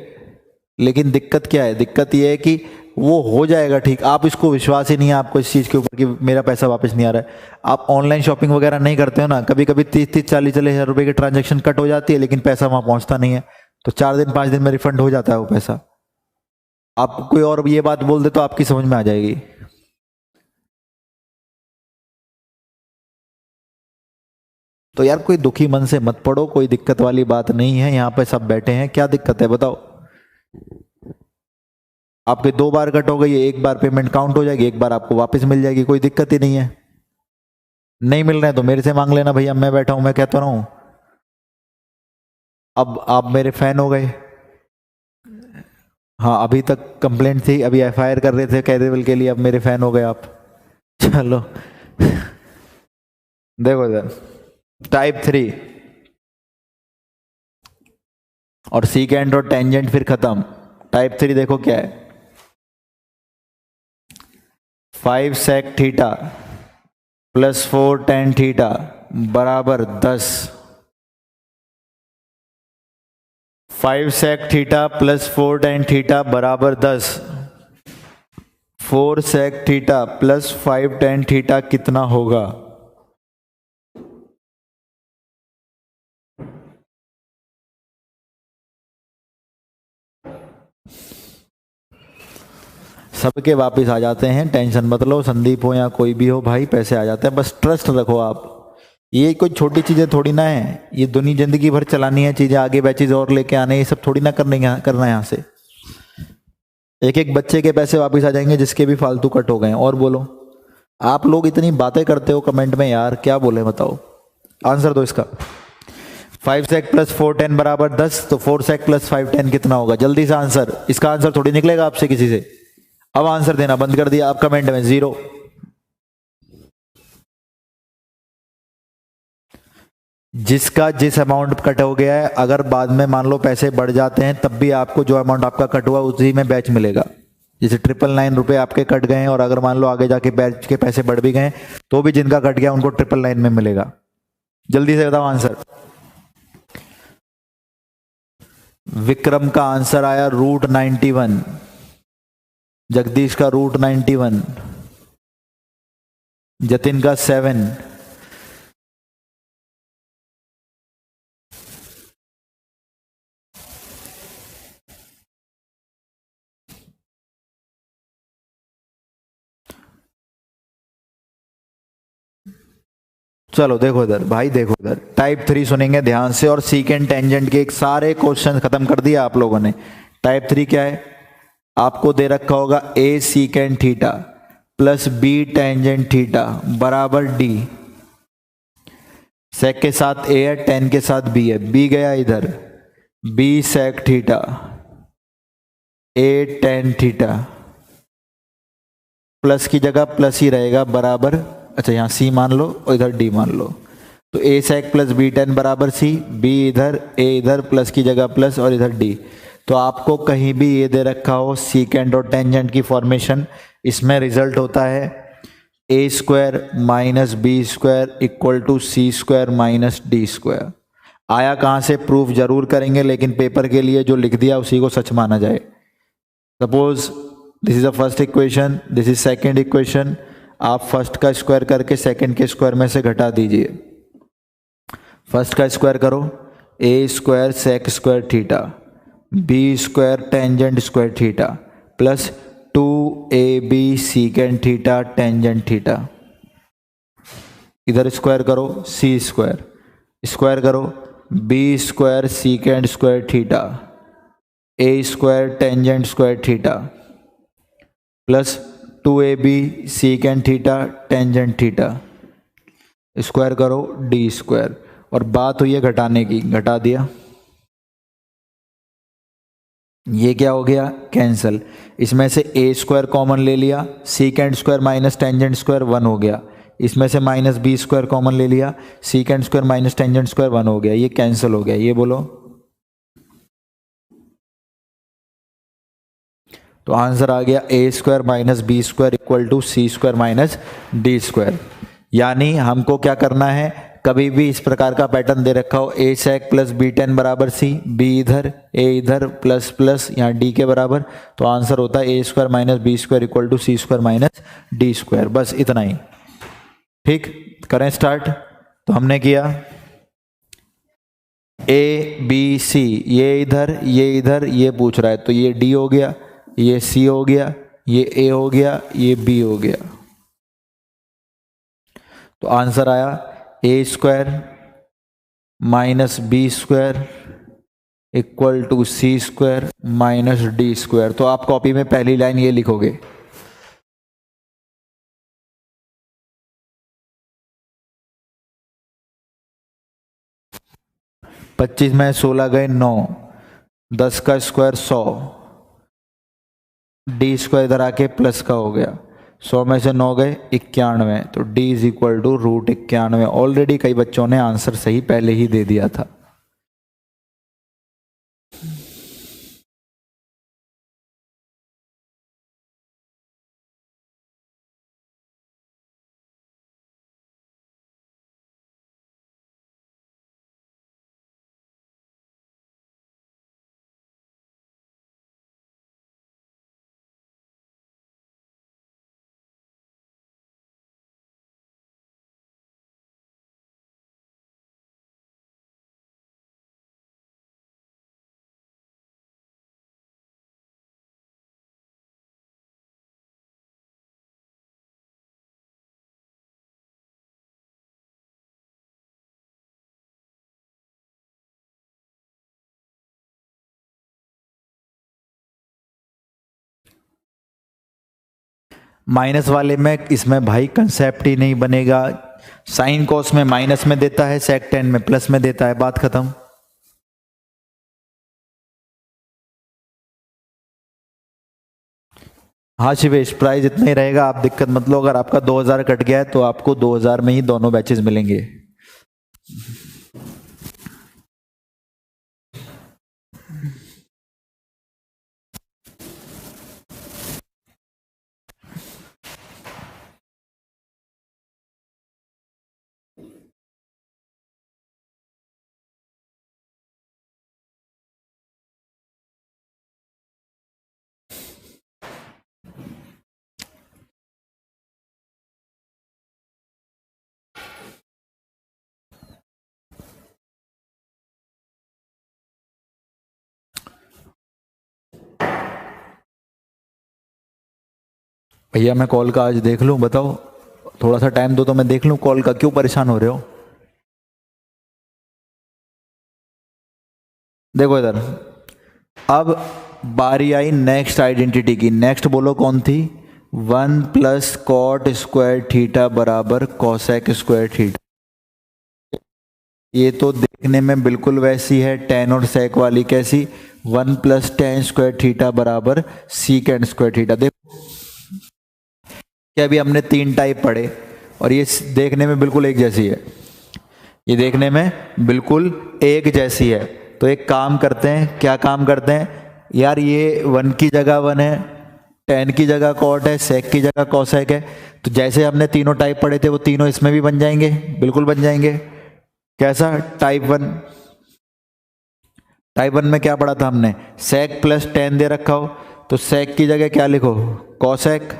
लेकिन दिक्कत क्या है, दिक्कत ये है कि वो हो जाएगा ठीक। आप इसको विश्वास ही नहीं है आपको इस चीज़ के ऊपर कि मेरा पैसा वापस नहीं आ रहा है। आप ऑनलाइन शॉपिंग वगैरह नहीं करते हो ना, कभी कभी 30-30, 40-40 हज़ार रुपए की ट्रांजैक्शन कट हो जाती है, लेकिन पैसा वहां पहुंचता नहीं है। तो 4 दिन 5 दिन में रिफंड हो जाता है वो पैसा। आप कोई और ये बात बोल दे तो आपकी समझ में आ जाएगी। तो यार कोई दुखी मन से मत पड़ो, कोई दिक्कत वाली बात नहीं है। यहाँ पे सब बैठे हैं, क्या दिक्कत है बताओ। आपके 2 बार कट हो गई है, 1 बार पेमेंट काउंट हो जाएगी, 1 बार आपको वापस मिल जाएगी, कोई दिक्कत ही नहीं है। नहीं मिल रहे हैं तो मेरे से मांग लेना भैया, मैं बैठा हूं, मैं कहता रहा हूं। अब आप मेरे फैन हो गए। हाँ, अभी तक कंप्लेंट थी, अभी एफआईआर कर रहे थे कैरेबल के लिए, अब मेरे फैन हो गए आप। चलो देखो इधर, टाइप 3 और सीकेंड और टेंजेंट फिर खत्म। टाइप 3 देखो क्या है, 5 sec theta plus 4 tan theta बराबर 10। 5 sec theta plus 4 tan theta बराबर 10। 4 sec theta plus 5 tan theta कितना होगा? सबके वापस आ जाते हैं, टेंशन मत लो। संदीप हो या कोई भी हो भाई, पैसे आ जाते हैं, बस ट्रस्ट रखो आप। ये कोई छोटी चीजें थोड़ी ना है, ये दुनिया जिंदगी भर चलानी है चीजें, आगे बैचेज और लेके आने, ये सब थोड़ी ना करना है यहाँ से। एक एक बच्चे के पैसे वापस आ जाएंगे जिसके भी फालतू कट हो गए। और बोलो, आप लोग इतनी बातें करते हो कमेंट में यार, क्या बोले बताओ, आंसर दो इसका। 5 sec प्लस 4 tan बराबर 10, तो 4 sec प्लस 5 tan कितना होगा? जल्दी से आंसर, इसका आंसर थोड़ी निकलेगा आपसे किसी से। अब आंसर देना बंद कर दिया आप कमेंट में, 0। जिसका जिस अमाउंट कट हो गया है, अगर बाद में मान लो पैसे बढ़ जाते हैं, तब भी आपको जो अमाउंट आपका कट हुआ उसी में बैच मिलेगा। जैसे 999 रुपए आपके कट गए हैं, और अगर मान लो आगे जाके बैच के पैसे बढ़ भी गए तो भी जिनका कट गया उनको 999 में मिलेगा। जल्दी से बताओ आंसर। विक्रम का आंसर आया √91, जगदीश का √91, जतिन का 7, चलो देखो इधर भाई, देखो इधर, टाइप 3 सुनेंगे ध्यान से, और सीकेंड टेंजेंट के एक सारे क्वेश्चन खत्म कर दिया आप लोगों ने। टाइप 3 क्या है, आपको दे रखा होगा a secant theta plus b tangent theta बराबर d। सेक के साथ a है, टेन के साथ b है, b गया इधर, b sec theta a tan theta, plus की जगह प्लस ही रहेगा बराबर, अच्छा यहाँ c मान लो और इधर d मान लो, तो a sec plus b tan बराबर c, b इधर, a इधर, प्लस की जगह प्लस और इधर d। तो आपको कहीं भी ये दे रखा हो सीकेंड और टेंजेंट की फॉर्मेशन, इसमें रिजल्ट होता है A square minus B square equal to C square minus D square. आया कहाँ से, प्रूफ जरूर करेंगे, लेकिन पेपर के लिए जो लिख दिया उसी को सच माना जाए। Suppose this is the first equation, this is second equation, आप फर्स्ट का स्क्वायर करके सेकेंड के स्क्वायर में से घटा दीजिए। फर्स्ट का स्क्वायर करो, A square sec square theta B square tangent square theta plus 2ab secant theta tangent theta. इधर स्क्वायर करो, सी स्क्वायर, स्क्वायर करो B square secant square theta A square tangent square theta plus 2ab secant theta tangent theta, square करो D square. और बात हुई है घटाने की, घटा दिया, ये क्या हो गया, कैंसल। इसमें से ए स्क्वायर कॉमन ले लिया, secant square minus tangent square 1 हो गया। इसमें से माइनस बी स्क्वायर कॉमन ले लिया, secant square minus tangent square 1 हो गया, ये कैंसिल हो गया। ये बोलो, तो आंसर आ गया A square minus B square equal to C square minus D square. यानी हमको क्या करना है, कभी भी इस प्रकार का पैटर्न दे रखा हो ए सेक प्लस बी टेन बराबर सी, बी इधर ए इधर प्लस प्लस यहाँ डी के बराबर, तो आंसर होता है A square minus B square equal to C square minus D square. बस इतना ही। ठीक, करें स्टार्ट। तो हमने किया ए बी सी, ये इधर ये पूछ रहा है, तो ये डी हो गया, ये सी हो गया, ये ए हो गया, ये बी हो गया। तो आंसर आया A square minus B square equal to C square minus D square. तो आप कॉपी में पहली लाइन ये लिखोगे। पच्चीस में 16 गए 9, 10 का स्क्वायर 100, डी स्क्वायर इधर आके प्लस का हो गया, 100 में से 9 गए 91, तो d is equal to root 91। Already कई बच्चों ने आंसर सही पहले ही दे दिया था। माइनस वाले में इसमें भाई कंसेप्ट ही नहीं बनेगा। साइन कॉस में माइनस में देता है, सेक टेन में प्लस में देता है, बात खत्म। हाँ शिवेश, प्राइस इतना ही रहेगा, आप दिक्कत मत लो। अगर आपका 2000 कट गया है तो आपको 2000 में ही दोनों बैचेस मिलेंगे। भैया मैं कॉल का आज देख लूं, बताओ, थोड़ा सा टाइम दो तो मैं देख लूं कॉल का, क्यों परेशान हो रहे हो। देखो इधर, अब बारी आई नेक्स्ट आइडेंटिटी की। नेक्स्ट बोलो कौन थी, 1 प्लस कॉट स्क्वायर थीटा बराबर कॉसेक स्क्वायर थीटा। ये तो देखने में बिल्कुल वैसी है, टेन और सेक वाली। कैसी, 1 प्लस टेन स्क्वायर थीटा बराबर सीकेंड स्क्वायर थीटा। देखो क्या, अभी हमने 3 टाइप पढ़े और ये देखने में बिल्कुल एक जैसी है, ये देखने में बिल्कुल एक जैसी है। तो एक काम करते हैं, क्या काम करते हैं, यार ये 1 की जगह 1 है, tan की जगह cot है, sec की जगह cosec है, तो जैसे हमने तीनों टाइप पढ़े थे वो तीनों इसमें भी बन जाएंगे, बिल्कुल बन जाएंगे। कैसा? टाइप 1। टाइप 1 में क्या पढ़ा था हमने? sec प्लस tan दे रखा हो तो sec की जगह क्या लिखो? cosec,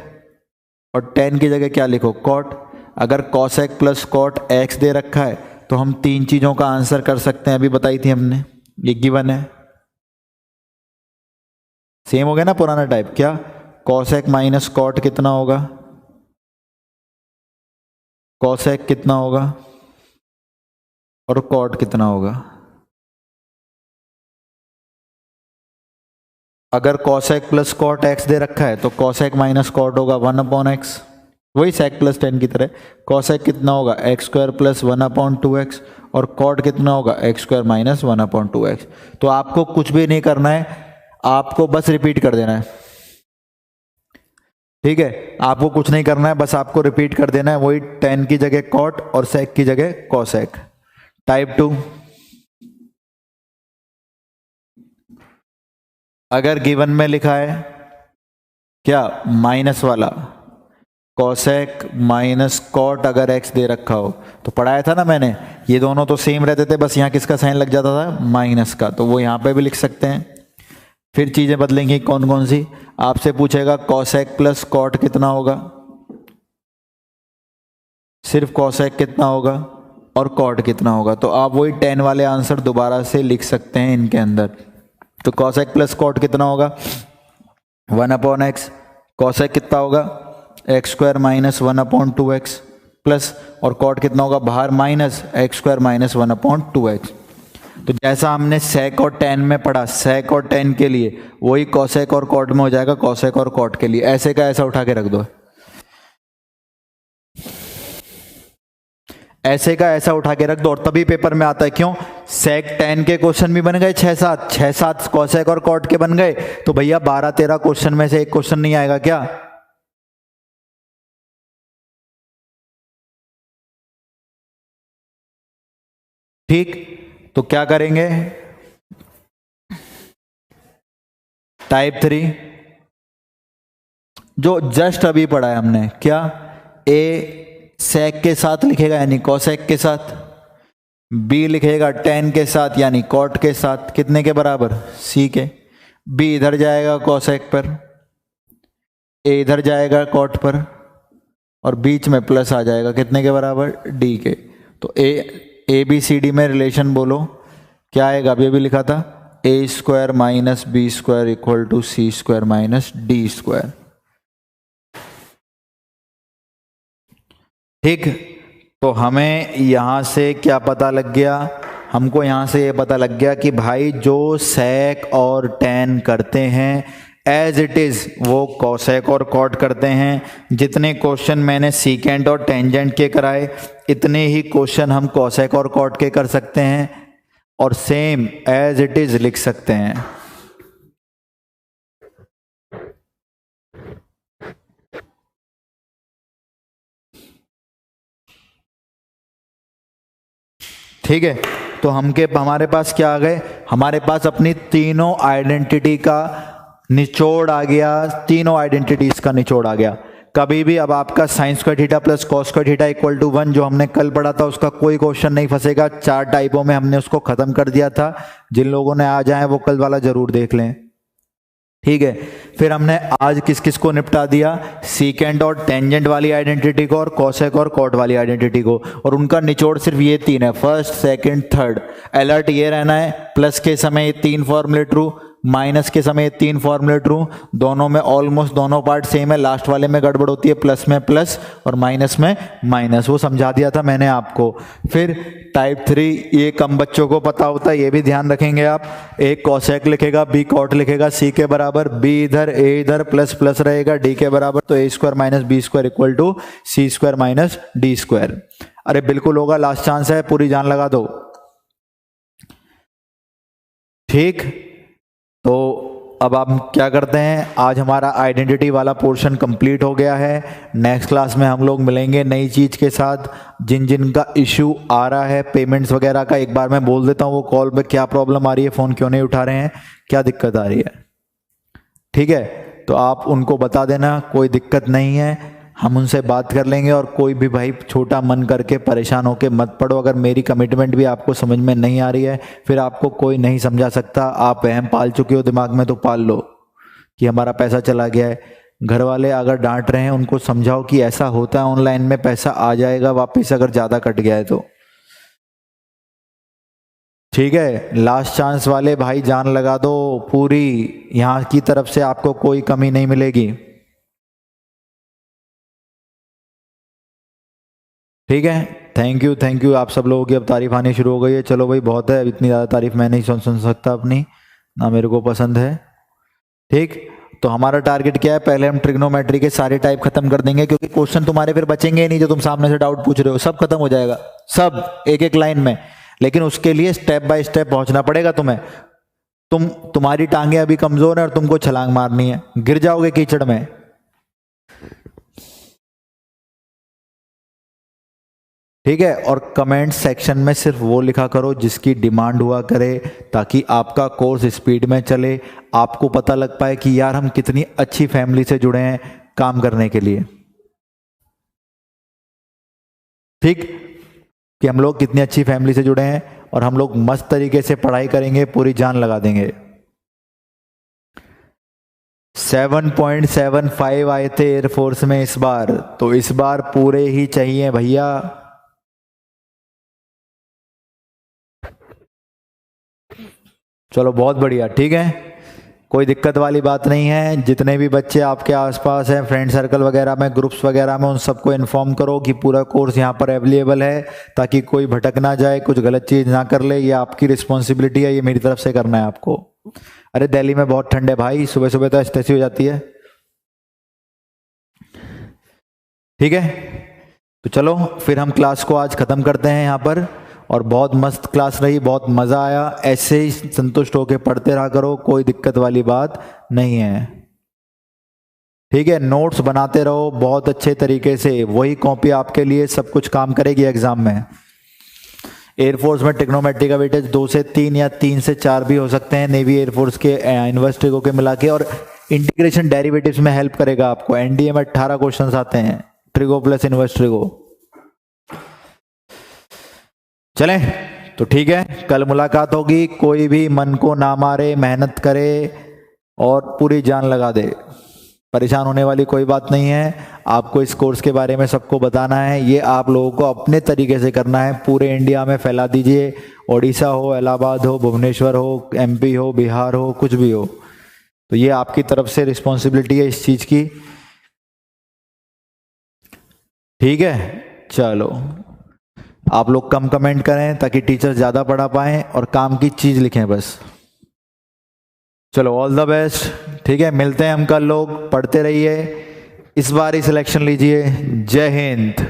और tan की जगह क्या लिखो? cot। अगर cosec प्लस cot x दे रखा है तो हम 3 चीजों का आंसर कर सकते हैं, अभी बताई थी हमने, ये गिवन है। सेम हो गया ना पुराना टाइप। क्या? cosec माइनस cot कितना होगा? cosec कितना होगा और cot कितना होगा? अगर cosec प्लस cot x दे रखा है तो cosec माइनस cot होगा 1/x, वही sec प्लस tan की तरह। cosec कितना होगा? x स्क्वायर प्लस 1/2x, और cot कितना होगा? x square minus 1/2x। तो आपको कुछ भी नहीं करना है, आपको बस रिपीट कर देना है, ठीक है? आपको कुछ नहीं करना है, बस आपको रिपीट कर देना है, वही tan की जगह cot और sec की जगह cosec। टाइप 2, अगर गिवन में लिखा है क्या? माइनस वाला cosec माइनस cot, अगर x दे रखा हो तो पढ़ाया था ना मैंने, ये दोनों तो सेम रहते थे, बस यहाँ किसका साइन लग जाता था? माइनस का, तो वो यहाँ पे भी लिख सकते हैं। फिर चीजें बदलेंगी कौन कौन सी? आपसे पूछेगा cosec प्लस cot कितना होगा, सिर्फ cosec कितना होगा और cot कितना होगा, तो आप वही tan वाले आंसर दोबारा से लिख सकते हैं इनके अंदर। तो cosec प्लस cot कितना होगा? 1/x। cosec कितना होगा? x square minus 1/2x plus, और cot कितना होगा बाहर? Minus x square minus 1/2x। तो जैसा हमने sec और tan में पढ़ा, sec और tan के लिए वही cosec और cot में हो जाएगा, cosec और cot के लिए। ऐसे का ऐसा उठा के रख दो, ऐसे का ऐसा उठा के रख दो, और तभी पेपर में आता है। क्यों? sec tan के क्वेश्चन भी बन गए 6-7 cosec और cot के बन गए, तो भैया 12-13 क्वेश्चन में से एक क्वेश्चन नहीं आएगा क्या? ठीक, तो क्या करेंगे? टाइप 3 जो जस्ट अभी पढ़ा है हमने, क्या? ए sec के साथ लिखेगा यानी cosec के साथ, b लिखेगा tan के साथ यानी cot के साथ, कितने के बराबर? c के। b इधर जाएगा cosec पर, a इधर जाएगा cot पर, और बीच में प्लस आ जाएगा, कितने के बराबर? d के। तो ए बी सी डी में रिलेशन बोलो, क्या आएगा? अभी अभी लिखा था, A square minus B square equal to C square minus D square. ठीक, तो हमें यहां से क्या पता लग गया? हमको यहां से ये पता लग गया कि भाई जो sec और tan करते हैं एज इट इज वो cosec और cot करते हैं। जितने क्वेश्चन मैंने सीकेंट और टेंजेंट के कराए, इतने ही क्वेश्चन हम cosec और cot के कर सकते हैं, और सेम एज इट इज लिख सकते हैं। ठीक है, तो हमारे पास क्या आ गए? हमारे पास अपनी तीनों आइडेंटिटी का निचोड़ आ गया, तीनों आइडेंटिटीज का निचोड़ आ गया। कभी भी अब आपका sine square theta plus cos square theta equal to 1 जो हमने कल पढ़ा था, उसका कोई क्वेश्चन नहीं फंसेगा। 4 टाइपों में हमने उसको खत्म कर दिया था। जिन लोगों ने आ जाए वो कल वाला जरूर देख लें, ठीक है। फिर हमने आज किस किस को निपटा दिया? सीकेंट और टेंजेंट वाली आइडेंटिटी को, और कॉसेक और कॉट वाली आइडेंटिटी को, और उनका निचोड़ सिर्फ ये 3 है, फर्स्ट सेकंड थर्ड। अलर्ट ये रहना है, प्लस के समय ये 3 फॉर्मूले ट्रू, माइनस के समय 3 फॉर्मूले ट्रू, दोनों में ऑलमोस्ट दोनों पार्ट सेम है, लास्ट वाले में गड़बड़ होती है, प्लस में प्लस और माइनस में माइनस, वो समझा दिया था मैंने आपको। फिर टाइप 3 ये कम बच्चों को पता होता है, ये भी ध्यान रखेंगे आप। एक कॉसेक लिखेगा, बी कॉट लिखेगा, सी के बराबर, बी इधर ए इधर, प्लस प्लस रहेगा, डी के बराबर, तो A square minus B square equal to C square minus D square. अरे बिल्कुल होगा, लास्ट चांस है, पूरी जान लगा दो, ठीक। तो अब आप क्या करते हैं, आज हमारा आइडेंटिटी वाला पोर्शन कंप्लीट हो गया है। नेक्स्ट क्लास में हम लोग मिलेंगे नई चीज के साथ। जिन जिन का इशू आ रहा है पेमेंट्स वगैरह का, एक बार मैं बोल देता हूँ वो कॉल पे क्या प्रॉब्लम आ रही है, फोन क्यों नहीं उठा रहे हैं, क्या दिक्कत आ रही है। ठीक है, तो आप उनको बता देना, कोई दिक्कत नहीं है, हम उनसे बात कर लेंगे। और कोई भी भाई छोटा मन करके परेशान होके मत पड़ो। अगर मेरी कमिटमेंट भी आपको समझ में नहीं आ रही है, फिर आपको कोई नहीं समझा सकता। आप वहम पाल चुके हो दिमाग में, तो पाल लो कि हमारा पैसा चला गया है। घर वाले अगर डांट रहे हैं, उनको समझाओ कि ऐसा होता है, ऑनलाइन में पैसा आ जाएगा वापस अगर ज़्यादा कट गया है तो। ठीक है, लास्ट चांस वाले भाई जान लगा दो पूरी, यहाँ की तरफ से आपको कोई कमी नहीं मिलेगी। ठीक है, थैंक यू थैंक यू। आप सब लोगों की अब तारीफ आनी शुरू हो गई है। चलो भाई बहुत है, अब इतनी ज़्यादा तारीफ मैं नहीं सुन सकता अपनी, ना मेरे को पसंद है। ठीक, तो हमारा टारगेट क्या है, पहले हम ट्रिग्नोमेट्री के सारे टाइप खत्म कर देंगे, क्योंकि क्वेश्चन तुम्हारे फिर बचेंगे ही नहीं। जो तुम सामने से डाउट पूछ रहे हो सब खत्म हो जाएगा, सब एक एक लाइन में। लेकिन उसके लिए स्टेप बाय स्टेप पहुंचना पड़ेगा तुम्हें। तुम्हारी टांगे अभी कमजोर है और तुमको छलांग मारनी है, गिर जाओगे कीचड़ में। ठीक है, और कमेंट सेक्शन में सिर्फ वो लिखा करो जिसकी डिमांड हुआ करे, ताकि आपका कोर्स स्पीड में चले, आपको पता लग पाए कि यार हम कितनी अच्छी फैमिली से जुड़े हैं काम करने के लिए। ठीक, कि हम लोग कितनी अच्छी फैमिली से जुड़े हैं और हम लोग मस्त तरीके से पढ़ाई करेंगे, पूरी जान लगा देंगे। 7.75 आए थे एयरफोर्स में इस बार, तो इस बार पूरे ही चाहिए भैया। चलो बहुत बढ़िया, ठीक है, कोई दिक्कत वाली बात नहीं है। जितने भी बच्चे आपके आसपास हैं, फ्रेंड सर्कल वगैरह में, ग्रुप्स वगैरह में, उन सबको इन्फॉर्म करो कि पूरा कोर्स यहाँ पर अवेलेबल है, ताकि कोई भटक ना जाए, कुछ गलत चीज़ ना कर ले। ये आपकी रिस्पॉन्सिबिलिटी है, ये मेरी तरफ से करना है आपको। अरे दिल्ली में बहुत ठंड है भाई, सुबह सुबह तो ऐसी हो जाती है। ठीक है, तो चलो फिर हम क्लास को आज ख़त्म करते हैं यहाँ पर। और बहुत मस्त क्लास रही, बहुत मज़ा आया। ऐसे ही संतुष्ट होकर पढ़ते रहा करो, कोई दिक्कत वाली बात नहीं है। ठीक है, नोट्स बनाते रहो बहुत अच्छे तरीके से, वही कॉपी आपके लिए सब कुछ काम करेगी एग्जाम में। एयरफोर्स में ट्रिग्नोमेट्री का वेटेज 2 से 3 या 3 से 4 भी हो सकते हैं, नेवी एयरफोर्स के इन्वर्स ट्रिगो के मिला के। और इंटीग्रेशन डेरिवेटिव्स में हेल्प करेगा आपको। एनडीए में 18 क्वेश्चन आते हैं, ट्रिगो प्लस इन्वर्स ट्रिगो। चलें, तो ठीक है, कल मुलाकात होगी। कोई भी मन को ना मारे, मेहनत करे और पूरी जान लगा दे। परेशान होने वाली कोई बात नहीं है। आपको इस कोर्स के बारे में सबको बताना है, ये आप लोगों को अपने तरीके से करना है। पूरे इंडिया में फैला दीजिए, ओडिशा हो, इलाहाबाद हो, भुवनेश्वर हो, एमपी हो, बिहार हो, कुछ भी हो। तो ये आपकी तरफ से रिस्पॉन्सिबिलिटी है इस चीज़ की। ठीक है, चलो आप लोग कम कमेंट करें ताकि टीचर्स ज़्यादा पढ़ा पाएँ, और काम की चीज़ लिखें बस। चलो ऑल द बेस्ट। ठीक है, मिलते हैं हम कल। लोग पढ़ते रहिए, इस बार ही सिलेक्शन लीजिए। जय हिंद।